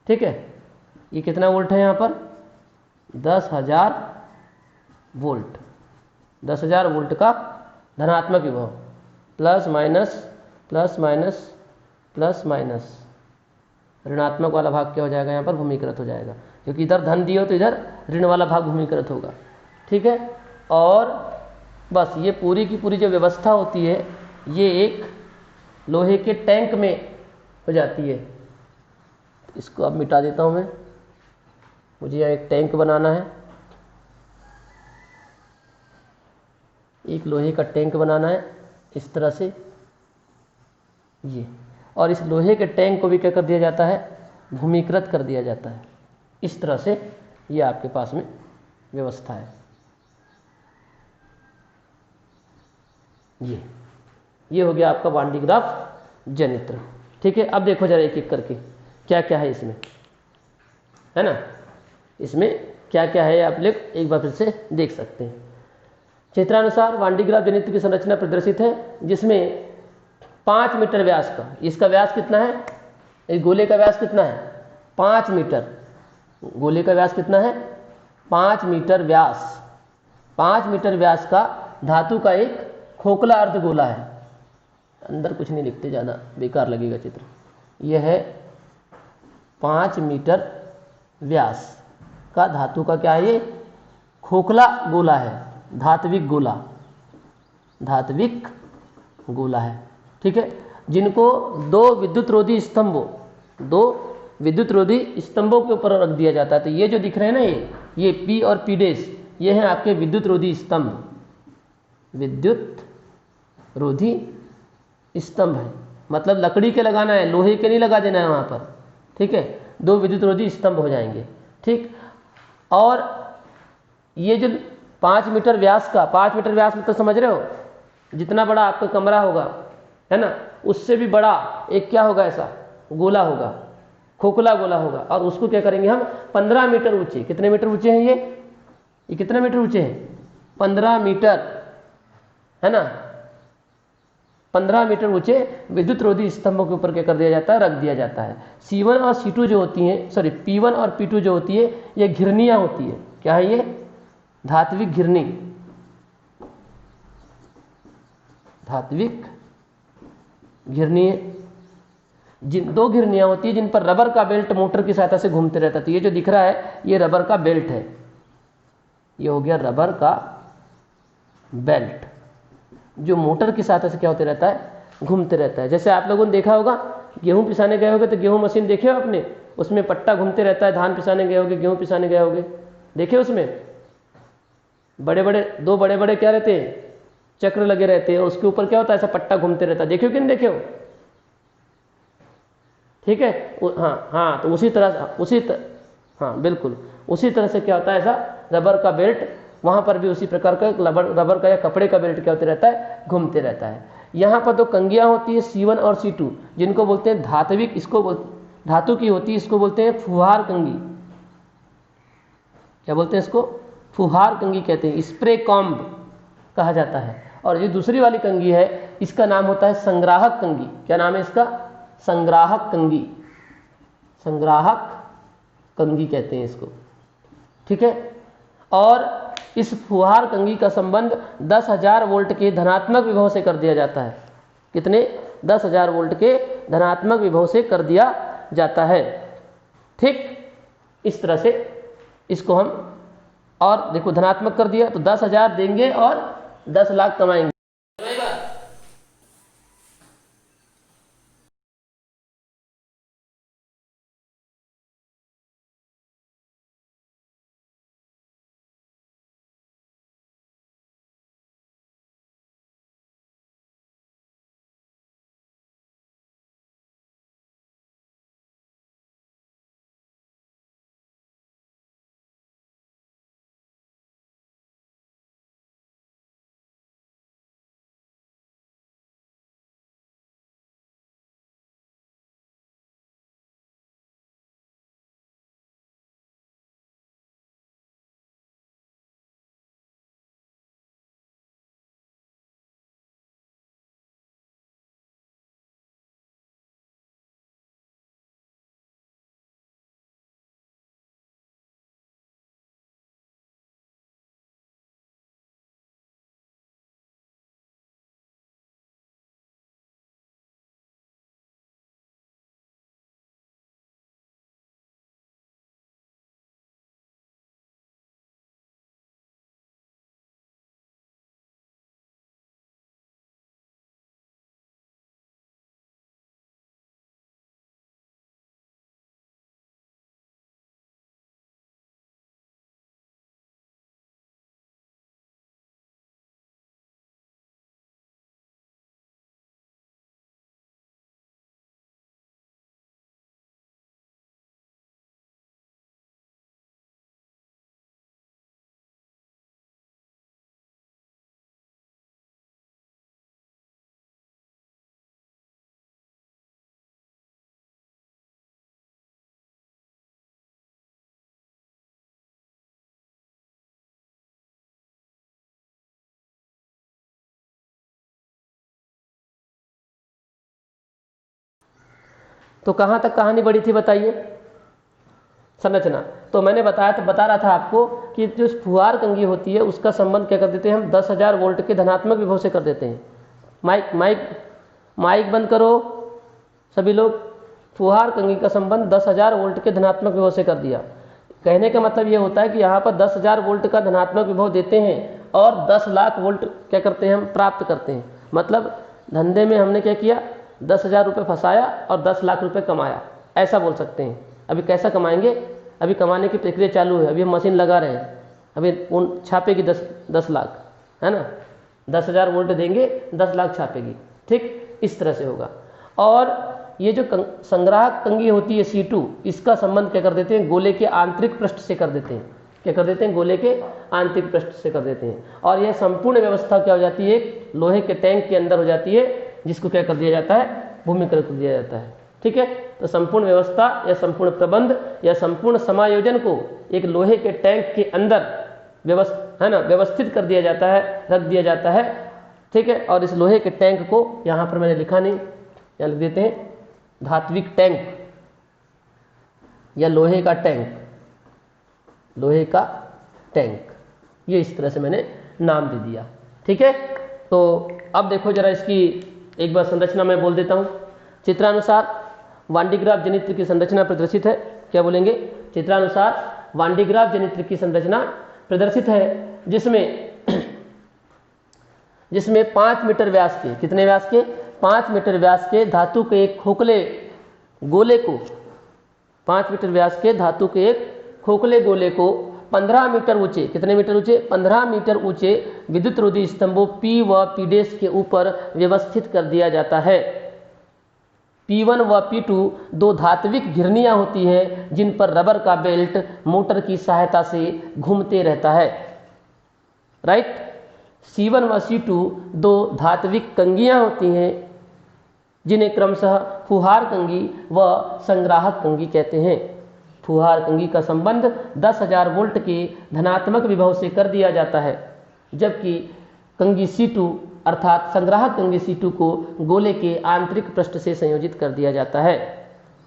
ठीक है। ये कितना वोल्ट है यहाँ पर, 10,000 वोल्ट। 10,000 वोल्ट का धनात्मक विभव, plus minus plus minus plus minus, ऋणात्मक वाला भाग क्या हो जाएगा, यहाँ पर भूमिकृत हो जाएगा, क्योंकि इधर धन दियो तो इधर ऋण वाला भाग भूमिकृत होगा, ठीक है। और बस ये पूरी की पूरी जो व्यवस्था होती है, ये एक लोहे के टैंक में हो जाती है। इसको अब मिटा देता हूँ मैं, मुझे यहाँ एक टैंक बनाना है, एक लोहे का टैंक बनाना है इस तरह से ये। और इस लोहे के टैंक को भी क्या कर दिया जाता है, भूमिकृत कर दिया जाता है। इस तरह से ये आपके पास में व्यवस्था है। ये हो गया आपका वान डी ग्राफ जनित्र, ठीक है। अब देखो जरा एक एक करके क्या क्या है इसमें, है ना, इसमें क्या क्या है आप लोग एक बार फिर से देख सकते हैं। चित्रानुसार वान डी ग्राफ जनित्र की संरचना प्रदर्शित है, जिसमें 5 मीटर व्यास का, इसका व्यास कितना है, इस गोले का व्यास कितना है, 5 मीटर। गोले का व्यास कितना है, 5 मीटर व्यास। 5 मीटर व्यास का धातु का एक खोखला अर्धगोला है। अंदर कुछ नहीं लिखते, ज़्यादा बेकार लगेगा चित्र। यह है 5 मीटर व्यास का धातु का क्या है, ये खोखला गोला है, धात्विक गोला, धात्विक गोला है, ठीक है। जिनको दो विद्युत रोधी स्तंभों के ऊपर रख दिया जाता है। तो ये जो दिख रहे हैं ना, ये P और P', ये हैं आपके विद्युत रोधी स्तंभ। विद्युत रोधी स्तंभ है, मतलब लकड़ी के लगाना है, लोहे के नहीं लगा देना है वहाँ पर, ठीक है। 2 विद्युत रोधी स्तंभ हो जाएंगे, ठीक। और ये जो 5 मीटर व्यास का, 5 मीटर व्यास मतलब समझ रहे हो, जितना बड़ा आपका कमरा होगा, है ना, उससे भी बड़ा एक क्या होगा, ऐसा गोला होगा, खोखला गोला होगा, और उसको क्या करेंगे हम 15 मीटर ऊंचे, कितने मीटर ऊंचे हैं ये कितने मीटर ऊंचे हैं 15 मीटर, है ना, 15 मीटर ऊंचे विद्युत रोधी स्तंभों के ऊपर क्या कर दिया जाता है, रख दिया जाता है। C1 और C2 जो होती हैं, सॉरी P1 और P2 जो होती है, ये घिरनियां होती है। क्या है ये? धात्विक घिरनी, धात्विक घिरनी, जिन दो घिरनियां होती है जिन पर रबर का बेल्ट मोटर की सहायता से घूमते रहता है। तो ये जो दिख रहा है ये रबर का बेल्ट है, ये हो गया रबर का बेल्ट, जो मोटर की सहायता से क्या होते रहता है, घूमते रहता है। जैसे आप लोगों ने देखा होगा, गेहूं पिसाने गए होगे तो गेहूं मशीन देखे हो आपने, उसमें पट्टा घूमते रहता है। धान पिसाने गए होगे, गेहूं पिसाने गए होगे, देखे उसमें बड़े बड़े दो बड़े बड़े क्या रहते हैं, चक्र लगे रहते हैं, और उसके ऊपर क्या होता है, ऐसा पट्टा घूमते रहता है। देखे हो कि नहीं देखे हो? ठीक है, हाँ तो उसी तरह हाँ बिल्कुल उसी तरह से क्या होता है, ऐसा रबर का बेल्ट, वहां पर भी उसी प्रकार का रबर का या कपड़े का बेल्ट क्या होते रहता है, घूमते रहता है। यहाँ पर दो कंगियां होती है C1 और C2, जिनको बोलते हैं धात्विक, इसको धातु की होती है, इसको बोलते हैं फुहार कंगी। क्या बोलते हैं इसको? फुहार कंगी कहते हैं, स्प्रे कॉम्ब कहा जाता है। और जो दूसरी वाली कंगी है, इसका नाम होता है संग्राहक कंगी। क्या नाम है इसका? संग्राहक कंगी, संग्राहक कंगी कहते हैं इसको। ठीक है, और इस फुहार कंगी का संबंध 10,000 वोल्ट के धनात्मक विभव से कर दिया जाता है। कितने? 10,000 वोल्ट के धनात्मक विभव से कर दिया जाता है। ठीक, इस तरह से इसको हम, और देखो धनात्मक कर दिया तो 10,000 देंगे और 10 लाख कमाएंगे। तो कहाँ तक कहानी बढ़ी थी बताइए? संरचना तो मैंने बता रहा था आपको कि जो फुहार कंगी होती है उसका संबंध क्या कर देते हैं हम, 10,000 वोल्ट के धनात्मक विभव से कर देते हैं। माइक बंद करो सभी लोग। फुहार कंगी का संबंध 10,000 वोल्ट के धनात्मक विभव से कर दिया। कहने का मतलब ये होता है कि यहाँ पर 10,000 वोल्ट का धनात्मक विभव देते हैं और 10 लाख वोल्ट क्या करते हैं हम, प्राप्त करते हैं। मतलब धंधे में हमने क्या किया, 10,000 रुपये फंसाया और 10 लाख रुपये कमाया, ऐसा बोल सकते हैं। अभी कैसा कमाएंगे, अभी कमाने की प्रक्रिया चालू है, अभी हम मशीन लगा रहे हैं, अभी उन छापेगी 10 लाख, है ना। 10,000 वोल्ट देंगे, 10 लाख छापेगी। ठीक, इस तरह से होगा। और ये जो संग्राहक कंगी होती है C2, इसका संबंध क्या कर देते हैं, गोले के आंतरिक पृष्ठ से कर देते हैं। क्या कर देते हैं, गोले के आंतरिक पृष्ठ से कर देते हैं। और यह संपूर्ण व्यवस्था क्या हो जाती है, एक लोहे के टैंक के अंदर हो जाती है, जिसको क्या कर दिया जाता है, भूमिगत कर दिया जाता है। ठीक है। तो संपूर्ण व्यवस्था या संपूर्ण प्रबंध या संपूर्ण समायोजन को एक लोहे के टैंक के अंदर व्यवस्थित कर दिया जाता है, रख दिया जाता है, ठीक है। और इस लोहे के टैंक को यहाँ पर मैंने लिखा नहीं, यहाँ लिख देते हैं धात्विक टैंक या लोहे का टैंक, लोहे का टैंक, ये इस तरह से मैंने नाम दे दिया, ठीक है। तो अब देखो जरा इसकी एक बार संरचना मैं बोल देता हूँ। चित्रानुसार वान डी ग्राफ जनित्र की संरचना प्रदर्शित है। क्या बोलेंगे? चित्रानुसार वान डी ग्राफ जनित्र की संरचना प्रदर्शित है, जिसमें 5 मीटर व्यास के, कितने व्यास के? 5 मीटर व्यास के धातु के एक खोखले गोले को, 5 मीटर व्यास के धातु के एक खोखले गोले को 15 मीटर ऊंचे, कितने मीटर ऊंचे? 15 मीटर ऊंचे विद्युत रोधी स्तंभों P व P' के ऊपर व्यवस्थित कर दिया जाता है। P1 व P2 दो धात्विक घिरनियां होती हैं जिन पर रबर का बेल्ट मोटर की सहायता से घूमते रहता है, राइट। C1 व C2 दो धात्विक कंगियां होती हैं जिन्हें क्रमशः फुहार कंगी व संग्राहक कंगी कहते हैं। फुहार कंगी का संबंध 10,000 वोल्ट के धनात्मक विभव से कर दिया जाता है, जबकि कंगी C2 अर्थात संग्राहक कंगी C2 को गोले के आंतरिक पृष्ठ से संयोजित कर दिया जाता है।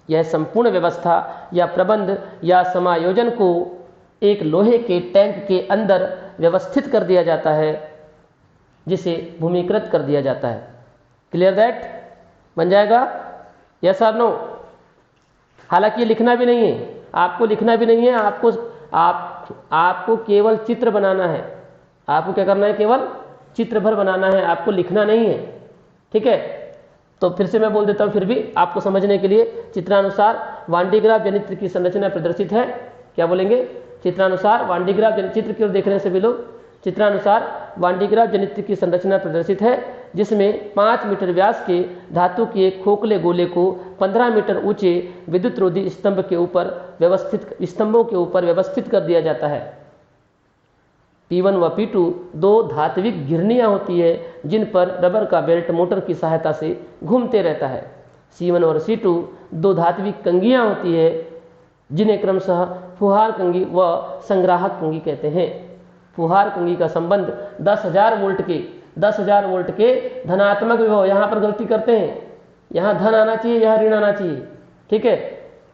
यह संपूर्ण व्यवस्था या प्रबंध या समायोजन को एक लोहे के टैंक के अंदर व्यवस्थित कर दिया जाता है, जिसे भूमिकृत कर दिया जाता है। Clear that? बन जाएगा? यस और नो? हालांकि लिखना भी नहीं है, आपको लिखना भी नहीं है, आपको केवल चित्र बनाना है। आपको क्या करना है? केवल चित्र भर बनाना है, आपको लिखना नहीं है, ठीक है। तो फिर से मैं बोल देता हूं, फिर भी आपको समझने के लिए। चित्रानुसार वान डी ग्राफ जनित्र की संरचना प्रदर्शित है। क्या बोलेंगे? चित्रानुसार वान डी ग्राफ चित्र की ओर देख रहे हैं सभी लोग। चित्रानुसार वान डी ग्राफ जनित्र की संरचना प्रदर्शित है, जिसमें 5 मीटर व्यास के धातु के एक खोखले गोले को 15 मीटर ऊंचे विद्युत रोधी स्तंभों के ऊपर व्यवस्थित कर दिया जाता है। P1 व P2 दो धात्विक घिरनियां होती है जिन पर रबर का बेल्ट मोटर की सहायता से घूमते रहता है। C1 और C2 दो धात्विक कंगियां होती है जिन्हें क्रमशः फुहार कंगी व संग्राहक कंगी कहते हैं। फुहार कंगी का संबंध 10,000 वोल्ट के धनात्मक विभव, यहाँ पर गलती करते हैं, यहाँ धन आना चाहिए, यहाँ ऋण आना चाहिए, ठीक है।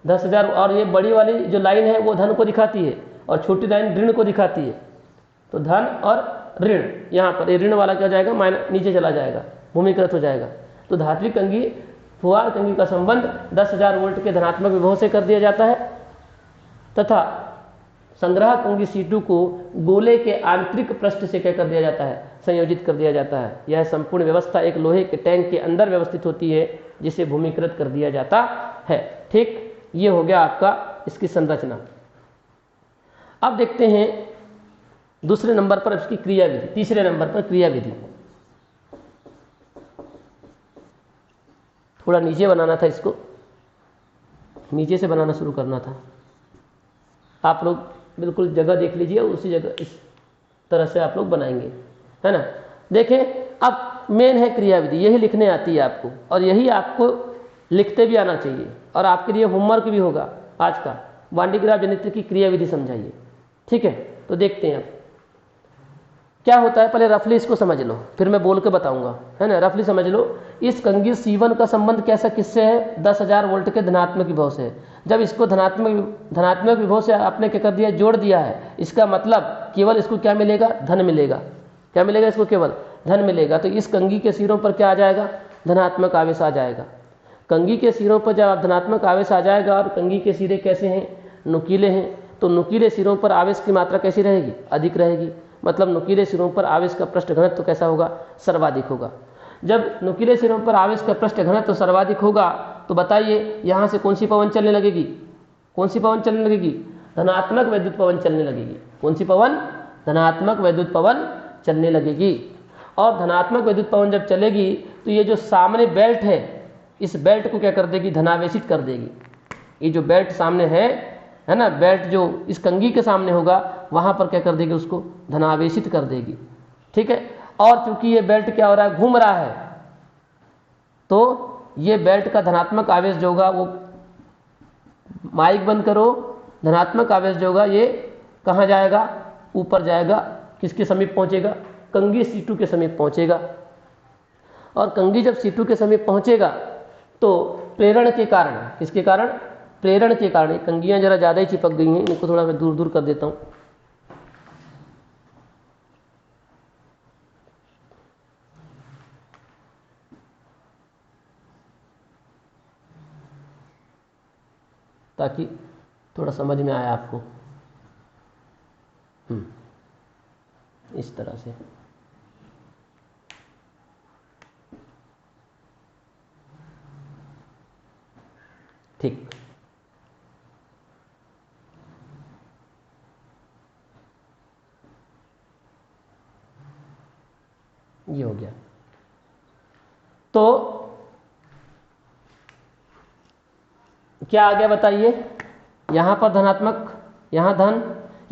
10,000, और ये बड़ी वाली जो लाइन है वो धन को दिखाती है और छोटी लाइन ऋण को दिखाती है। तो धन और ऋण, यहाँ पर ये ऋण वाला क्या हो जाएगा? माइनस, नीचे चला जाएगा, भूमिकृत हो जाएगा। तो धात्विक कंगी फुहार कंगी का संबंध 10,000 वोल्ट के धनात्मक विभव से कर दिया जाता है तथा संग्रह कंगी C2 को गोले के आंतरिक पृष्ठ से क्या कर दिया जाता है? संयोजित कर दिया जाता है। यह संपूर्ण व्यवस्था एक लोहे के टैंक के अंदर व्यवस्थित होती है, जिसे भूमिकृत कर दिया जाता है, ठीक। ये हो गया आपका इसकी संरचना। अब देखते हैं दूसरे नंबर पर इसकी क्रिया विधि, तीसरे नंबर पर क्रिया विधि। थोड़ा नीचे बनाना था, इसको नीचे से बनाना शुरू करना था। आप लोग बिल्कुल जगह देख लीजिए, उसी जगह इस तरह से आप लोग बनाएंगे, है ना। देखें, अब मेन है क्रिया विधि, यही लिखने आती है आपको और यही आपको लिखते भी आना चाहिए और आपके लिए होमवर्क भी होगा आज का। वान डी ग्राफ जनित्र की क्रिया विधि समझाइए, ठीक है। तो देखते हैं अब क्या होता है। पहले रफली इसको समझ लो, फिर मैं बोल के बताऊंगा, है ना। रफली समझ लो। इस कंगी C1 का संबंध कैसा किससे है? 10,000 वोल्ट के धनात्मक विभव से। जब इसको धनात्मक विभव से आपने क्या कर दिया? जोड़ दिया है। इसका मतलब केवल इसको क्या मिलेगा? धन मिलेगा। क्या मिलेगा? इसको केवल धन मिलेगा। तो इस कंगी के सिरों पर क्या आ जाएगा? धनात्मक आवेश आ जाएगा। कंगी के सिरों पर जब धनात्मक आवेश आ जाएगा, और कंगी के सिरे कैसे हैं? नुकीले हैं। तो नुकीले सिरों पर आवेश की मात्रा कैसी रहेगी? अधिक रहेगी। मतलब नुकीले सिरों पर आवेश का पृष्ठ घनत्व तो कैसा होगा? सर्वाधिक होगा। जब नुकीले सिरों पर आवेश का पृष्ठ घनत्व तो सर्वाधिक होगा, तो बताइए यहाँ से कौन सी पवन चलने लगेगी? कौन सी पवन चलने लगेगी? धनात्मक वैद्युत पवन चलने लगेगी। कौन सी पवन? धनात्मक वैद्युत पवन चलने लगेगी। और धनात्मक वैद्युत पवन जब चलेगी तो ये जो सामने बेल्ट है, इस बेल्ट को क्या कर देगी? धनावेशित कर देगी। ये जो बेल्ट सामने है ना, बेल्ट जो इस कंगी के सामने होगा, वहां पर क्या कर देगी? उसको धनावेशित कर देगी, ठीक है। और चूंकि ये बेल्ट क्या हो रहा है? घूम रहा है, तो ये बेल्ट का धनात्मक आवेश जो होगा वो, माइक बंद करो, धनात्मक आवेश जो होगा ये कहाँ जाएगा, ऊपर जाएगा, किसके समीप पहुंचेगा, कंघी C2 के समीप पहुंचेगा। और कंघी जब C2 के समीप पहुंचेगा तो प्रेरण के कारण, किसके कारण, प्रेरण के कारण, कंघियां जरा ज़्यादा ही चिपक गई हैं, इनको थोड़ा मैं दूर दूर कर देता हूँ। ताकि थोड़ा समझ में आए आपको। इस तरह से ठीक। ये हो गया। तो क्या आ गया बताइए, यहां पर धनात्मक, यहां धन,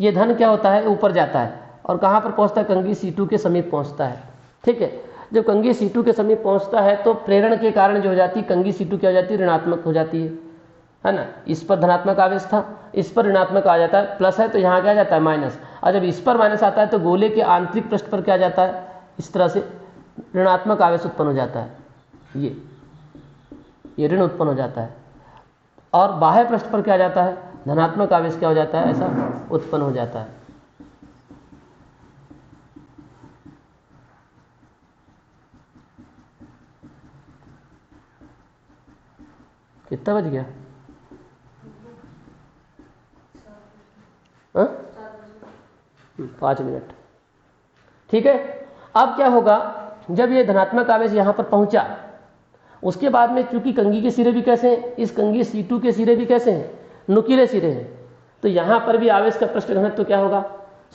ये धन क्या होता है, ऊपर जाता है और कहां पर पहुंचता है, कंघी C2 के समीप पहुंचता है। ठीक है, जब कंघी C2 के समीप पहुंचता है तो प्रेरण के कारण जो हो जाती है, कंघी C2 क्या हो जाती है, ऋणात्मक हो जाती है ना। इस पर धनात्मक आवेश था, इस पर ऋणात्मक आ जाता है, प्लस है तो यहाँ क्या जाता है, माइनस। और जब इस पर माइनस आता है तो गोले के आंतरिक पृष्ठ पर क्या जाता है, इस तरह से ऋणात्मक आवेश उत्पन्न हो जाता है, ये ऋण उत्पन्न हो जाता है। और बाह्य पृष्ठ पर क्या जाता है, धनात्मक आवेश क्या हो जाता है, ऐसा उत्पन्न हो जाता है। कितना बज गया, 5 मिनट। ठीक है, अब क्या होगा, जब ये धनात्मक आवेश यहां पर पहुंचा, उसके बाद में चूंकि कंघी के सिरे भी कैसे हैं, इस कंघी C2 के सिरे भी कैसे हैं, नुकीले सिरे हैं, तो यहां पर भी आवेश का पृष्ठ घनत्व क्या होगा,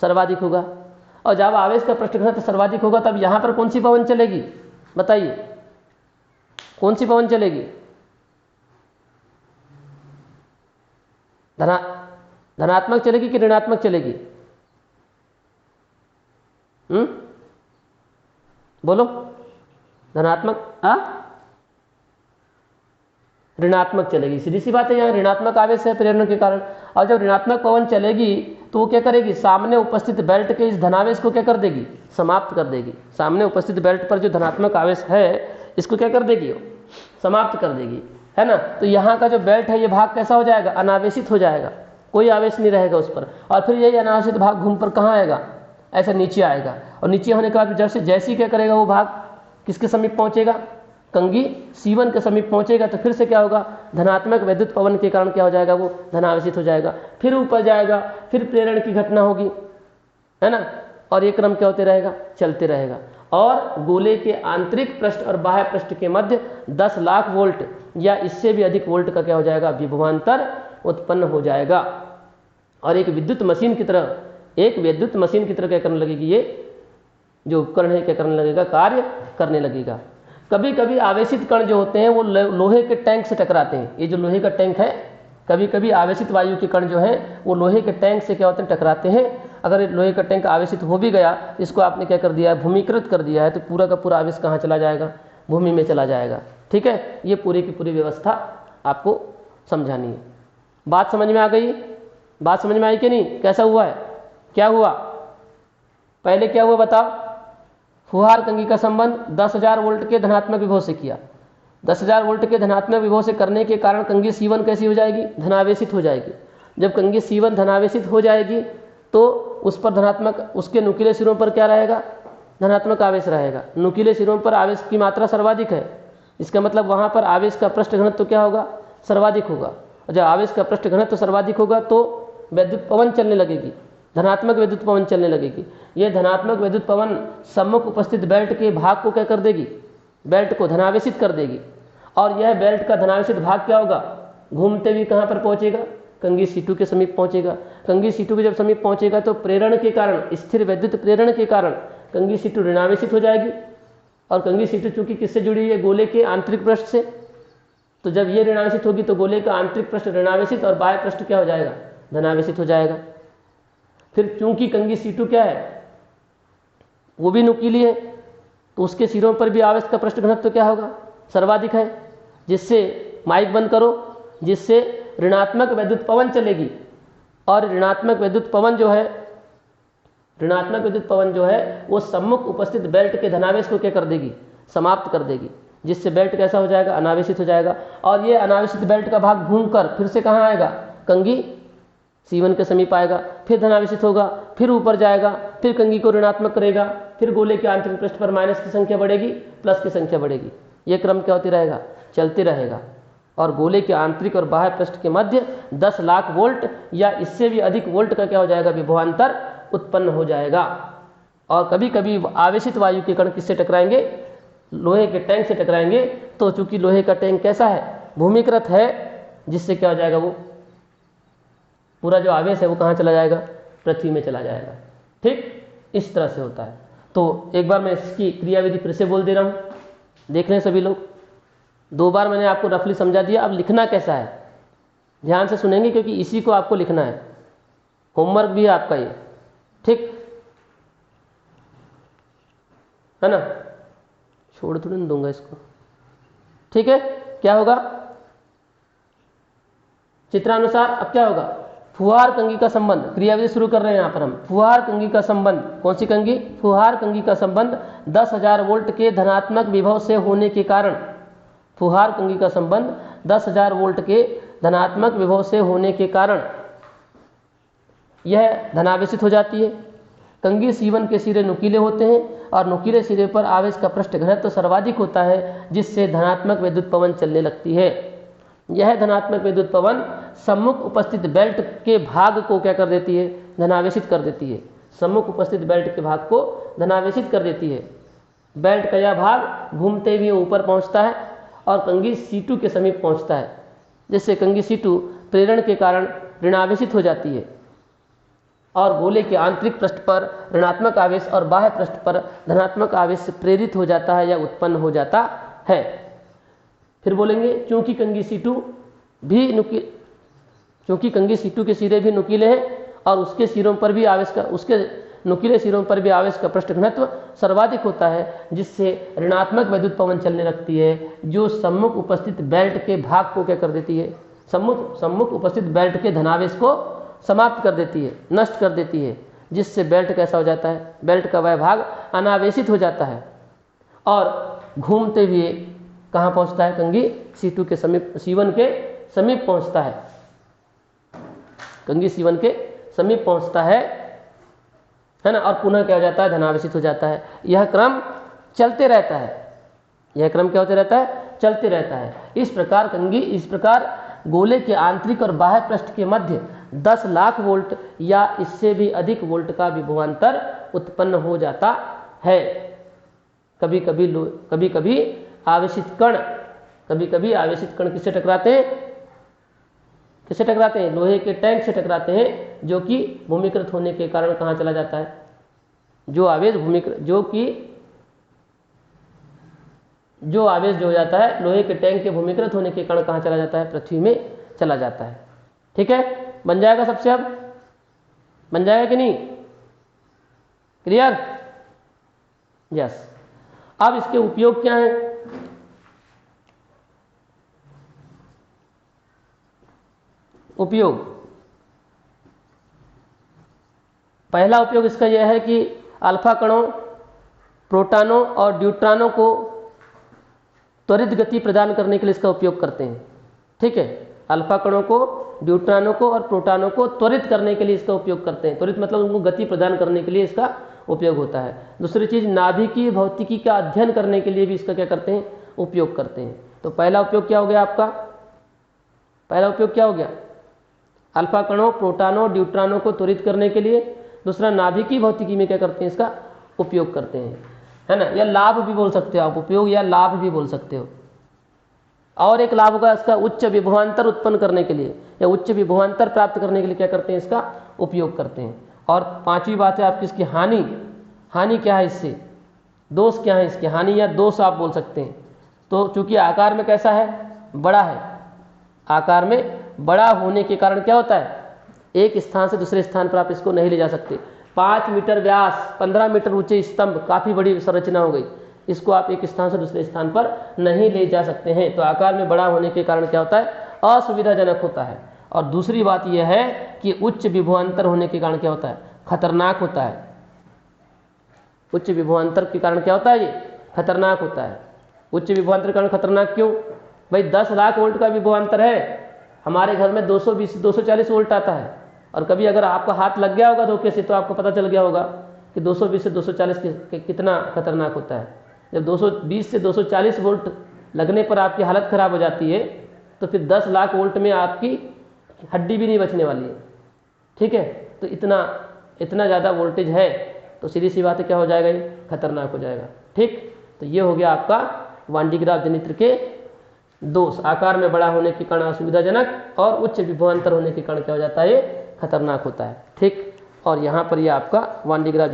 सर्वाधिक होगा। और जब आवेश का पृष्ठ घनत्व सर्वाधिक होगा तब यहां पर कौन सी पवन चलेगी, बताइए कौन सी पवन चलेगी, धनात्मक चलेगी कि ऋणात्मक चलेगी, बोलो, धनात्मक, ऋणात्मक चलेगी, सीधी सी बात है, यहाँ ऋणात्मक आवेश है प्रेरण के कारण। और जब ऋणात्मक पवन चलेगी तो वो क्या करेगी, सामने उपस्थित बेल्ट के इस धनावेश को क्या कर देगी, समाप्त कर देगी। सामने उपस्थित बेल्ट पर जो धनात्मक आवेश है इसको क्या कर देगी, समाप्त कर देगी, है ना। तो यहाँ का जो बेल्ट है ये भाग कैसा हो जाएगा, अनावेशित हो जाएगा, कोई आवेश नहीं रहेगा उस पर। और फिर यही अनावेशित भाग घूम पर कहाँ आएगा, ऐसा नीचे आएगा। और नीचे होने के बाद जैसे क्या करेगा, वो भाग किसके समीप पहुंचेगा, कंघी C1 के समीप पहुंचेगा। तो फिर से क्या होगा, धनात्मक वैद्युत पवन के कारण क्या हो जाएगा, वो धनावेशित हो जाएगा, फिर ऊपर जाएगा, फिर प्रेरण की घटना होगी, है ना। और ये क्रम क्या होते रहेगा, चलते रहेगा। और गोले के आंतरिक पृष्ठ और बाह्य पृष्ठ के मध्य 10 लाख वोल्ट या इससे भी अधिक वोल्ट का क्या हो जाएगा, विभवांतर उत्पन्न हो जाएगा। और एक विद्युत मशीन की तरह क्या करने लगेगी, ये जो उपकरण है क्या करने लगेगा, कार्य करने लगेगा। कभी कभी आवेशित कण जो होते हैं वो लोहे के टैंक से टकराते हैं। ये जो लोहे का टैंक है, कभी कभी आवेशित वायु के कण जो है वो लोहे के टैंक से क्या होते हैं, टकराते हैं। अगर लोहे का टैंक आवेशित हो भी गया, इसको आपने क्या कर दिया है, भूमिकृत कर दिया है, तो पूरा का पूरा आवेश कहाँ चला जाएगा, भूमि में चला जाएगा। ठीक है, ये पूरी की पूरी व्यवस्था आपको समझानी है। बात समझ में आ गई, बात समझ में आई कि नहीं, कैसा हुआ है, क्या हुआ, पहले क्या हुआ बताओ। फुहार कंघी का संबंध 10,000 वोल्ट के धनात्मक विभव से किया। 10,000 वोल्ट के धनात्मक विभव से करने के कारण कंघी C1 कैसी हो जाएगी, धनावेशित हो जाएगी। जब कंघी C1 धनावेशित हो जाएगी तो उस पर धनात्मक, उसके नुकीले सिरों पर क्या रहेगा, धनात्मक आवेश रहेगा। नुकीले सिरों पर आवेश की मात्रा सर्वाधिक है, इसका मतलब वहां पर आवेश का पृष्ठ घनत्व क्या होगा, सर्वाधिक होगा। और जब आवेश का पृष्ठ घनत्व सर्वाधिक होगा तो वैद्युत पवन चलने लगेगी, धनात्मक विद्युत पवन चलने लगेगी। यह धनात्मक विद्युत पवन सम्मुख उपस्थित बेल्ट के भाग को क्या कर देगी, बेल्ट को धनावेशित कर देगी। और यह बेल्ट का धनावेशित भाग क्या होगा, घूमते हुए कहां पर पहुंचेगा, कंघी C2 के समीप पहुंचेगा। कंघी C2 के जब समीप पहुंचेगा तो प्रेरण के कारण, स्थिर वैद्युत प्रेरण के कारण कंघी C2 ऋणावेशित हो जाएगी। और कंघी C2 चूंकि किससे जुड़ी है, गोले के आंतरिक पृष्ठ से, तो जब ये ऋणावेशित होगी तो गोले का आंतरिक पृष्ठ ऋणावेशित और बाह्य पृष्ठ क्या हो जाएगा, धनावेशित हो जाएगा। फिर चूंकि कंघी C2 क्या है, वो भी नुकीली है, तो उसके सिरों पर भी आवेश का पृष्ठ घनत्व क्या होगा, सर्वाधिक है। जिससे माइक बंद करो, जिससे ऋणात्मक वैद्युत पवन चलेगी और ऋणात्मक वैद्युत पवन जो है वो सम्मुख उपस्थित बेल्ट के धनावेश को क्या कर देगी, समाप्त कर देगी, जिससे बेल्ट कैसा हो जाएगा, अनावेशित हो जाएगा। और ये अनावेशित बेल्ट का भाग घूमकर फिर से कहाँ आएगा, कंघी C1 के समीप आएगा, फिर धनावेशित होगा, फिर ऊपर जाएगा, फिर कंघी को ऋणात्मक करेगा, फिर गोले के आंतरिक पृष्ठ पर माइनस की संख्या बढ़ेगी, प्लस की संख्या बढ़ेगी। ये क्रम क्या होती रहेगा, चलते रहेगा। और गोले के आंतरिक और बाह्य पृष्ठ के मध्य 10 लाख वोल्ट या इससे भी अधिक वोल्ट का क्या हो जाएगा, विभवांतर उत्पन्न हो जाएगा। और कभी कभी आवेशित वायु के कण किससे टकराएंगे, लोहे के टैंक से टकराएंगे। तो चूंकि लोहे का टैंक कैसा है, भूमिकृत है, जिससे क्या हो जाएगा, वो पूरा जो आवेश है वो कहाँ चला जाएगा, पृथ्वी में चला जाएगा। ठीक, इस तरह से होता है। तो एक बार मैं इसकी क्रियाविधि फिर से बोल दे रहा हूँ, देख रहे हैं सभी लोग। 2 बार मैंने आपको रफली समझा दिया। अब लिखना कैसा है, ध्यान से सुनेंगे क्योंकि इसी को आपको लिखना है, होमवर्क भी है आपका ये, ठीक है ना, छोड़ थोड़ी नहीं दूंगा इसको। ठीक है, क्या होगा चित्रानुसार, अब क्या होगा, फुहार कंघी का संबंध, क्रियाविधि शुरू कर रहे हैं यहाँ पर हम। फुहार कंघी का संबंध, कौन सी कंघी, फुहार कंघी का संबंध 10,000 वोल्ट के धनात्मक विभव से होने के कारण, फुहार कंघी का संबंध 10,000 वोल्ट के धनात्मक विभव से होने के कारण यह धनावेशित हो जाती है। कंघी C1 के सिरे नुकीले होते हैं और नुकीले सिरे पर आवेश का पृष्ठ घनत्व सर्वाधिक होता है, जिससे धनात्मक विद्युत पवन चलने लगती है। यह धनात्मक विद्युत पवन सम्मुख उपस्थित बेल्ट के भाग को क्या कर देती है, धनावेशित कर देती है। सम्मुख उपस्थित बेल्ट के भाग को धनावेशित कर देती है। बेल्ट का यह भाग घूमते हुए ऊपर पहुंचता है और कंघी C2 के समीप पहुंचता है, जिससे कंघी C2 प्रेरण के कारण ऋणावेशित हो जाती है और गोले के आंतरिक पृष्ठ पर ऋणात्मक आवेश और बाह्य पृष्ठ पर धनात्मक आवेश प्रेरित हो जाता है या उत्पन्न हो जाता है। फिर बोलेंगे, चूंकि कंघी C2 के सिरे भी नुकीले हैं और उसके सिरों पर भी उसके नुकीले सिरों पर भी आवेश का पृष्ठ घनत्व सर्वाधिक होता है, जिससे ऋणात्मक वैद्युत पवन चलने लगती है, जो सम्मुख उपस्थित बेल्ट के भाग को क्या कर देती है, सम्मुख उपस्थित बेल्ट के धनावेश को समाप्त कर देती है, नष्ट कर देती है, जिससे बेल्ट कैसा हो जाता है, बेल्ट का वह भाग अनावेशित हो जाता है और घूमते हुए कहाँ पहुँचता है, कंघी C2 के समीप, C1 के समीप पहुँचता है। कंघी C1 के समीप पहुँचता है ना, और पुनः क्या हो जाता है, धनावेशित हो जाता है। यह क्रम चलते रहता है, यह क्रम क्या होते रहता है, चलते रहता है। इस प्रकार गोले के आंतरिक और बाह्य पृष्ठ के मध्य 10 लाख वोल्ट या इससे भी अधिक वोल्ट का विभवांतर उत्पन्न हो जाता है। कभी कभी आवेशित कण किससे टकराते हैं, लोहे के टैंक से टकराते हैं, जो कि भूमिकृत होने के कारण कहाँ चला जाता है, जो आवेश जो हो जाता है लोहे के टैंक के भूमिकृत होने के कारण कहाँ चला जाता है, पृथ्वी में चला जाता है। ठीक है, बन जाएगा सबसे, अब बन जाएगा कि नहीं, क्लियर, यस। अब इसके उपयोग क्या है, उपयोग, पहला उपयोग इसका यह है कि अल्फा कणों, प्रोटॉनों और न्यूट्रॉनों को त्वरित गति प्रदान करने के लिए इसका उपयोग करते हैं। ठीक है, अल्फा कणों को, न्यूट्रॉनों को और प्रोटॉनों को त्वरित करने के लिए इसका उपयोग करते हैं। त्वरित मतलब उनको गति प्रदान करने के लिए इसका उपयोग होता है। दूसरी चीज, नाभिकीय भौतिकी का अध्ययन करने के लिए भी इसका क्या करते हैं, उपयोग करते हैं। तो पहला उपयोग क्या हो गया आपका, पहला उपयोग क्या हो गया, अल्फा कणों, प्रोटॉनों, न्यूट्रॉनों को त्वरित करने के लिए। दूसरा, नाभिकीय भौतिकी में क्या करते हैं, इसका उपयोग करते हैं, है ना, या लाभ भी बोल सकते हो आप, उपयोग या लाभ भी बोल सकते हो। और एक लाभ होगा इसका, उच्च विभवांतर उत्पन्न करने के लिए या उच्च विभवांतर प्राप्त करने के लिए क्या करते हैं, इसका उपयोग करते हैं। और पांचवी बात है आपकी इसकी हानि क्या है, इससे दोष क्या है, इसके हानि या दोष आप बोल सकते हैं। तो चूंकि आकार में कैसा है, बड़ा है, आकार में बड़ा होने के कारण क्या होता है, एक स्थान से दूसरे स्थान पर आप इसको नहीं ले जा सकते। 5 मीटर व्यास, 15 मीटर ऊंचे स्तंभ, काफी बड़ी संरचना हो गई, इसको आप एक स्थान से दूसरे स्थान पर नहीं ले जा सकते हैं। तो आकार में बड़ा होने के कारण क्या होता है, असुविधाजनक होता है। और दूसरी बात यह है कि उच्च विभवांतर होने के कारण क्या होता है, खतरनाक होता है। उच्च विभवांतर के कारण क्या होता है, ये खतरनाक होता है। उच्च विभवांतर के कारण खतरनाक क्यों, भाई 10 लाख वोल्ट का विभवांतर है, हमारे घर में 220 240 वोल्ट आता है, और कभी अगर आपका हाथ लग गया होगा धोखे से तो आपको पता चल गया होगा कि 220 से 240 कितना खतरनाक होता है। जब 220 से 240 वोल्ट लगने पर आपकी हालत खराब हो जाती है, तो फिर 10 लाख वोल्ट में आपकी हड्डी भी नहीं बचने वाली है। ठीक है, तो इतना ज़्यादा वोल्टेज है, तो सीधी सी बात है क्या हो जाएगा, ये खतरनाक हो जाएगा। ठीक, तो ये हो गया आपका वान डी ग्राफ जनित्र के दोष, आकार में बड़ा होने के कारण असुविधाजनक और उच्च विभवांतर होने के कारण क्या हो जाता है, ये खतरनाक होता है। ठीक, और यहाँ पर ये आपका वान डी ग्राफ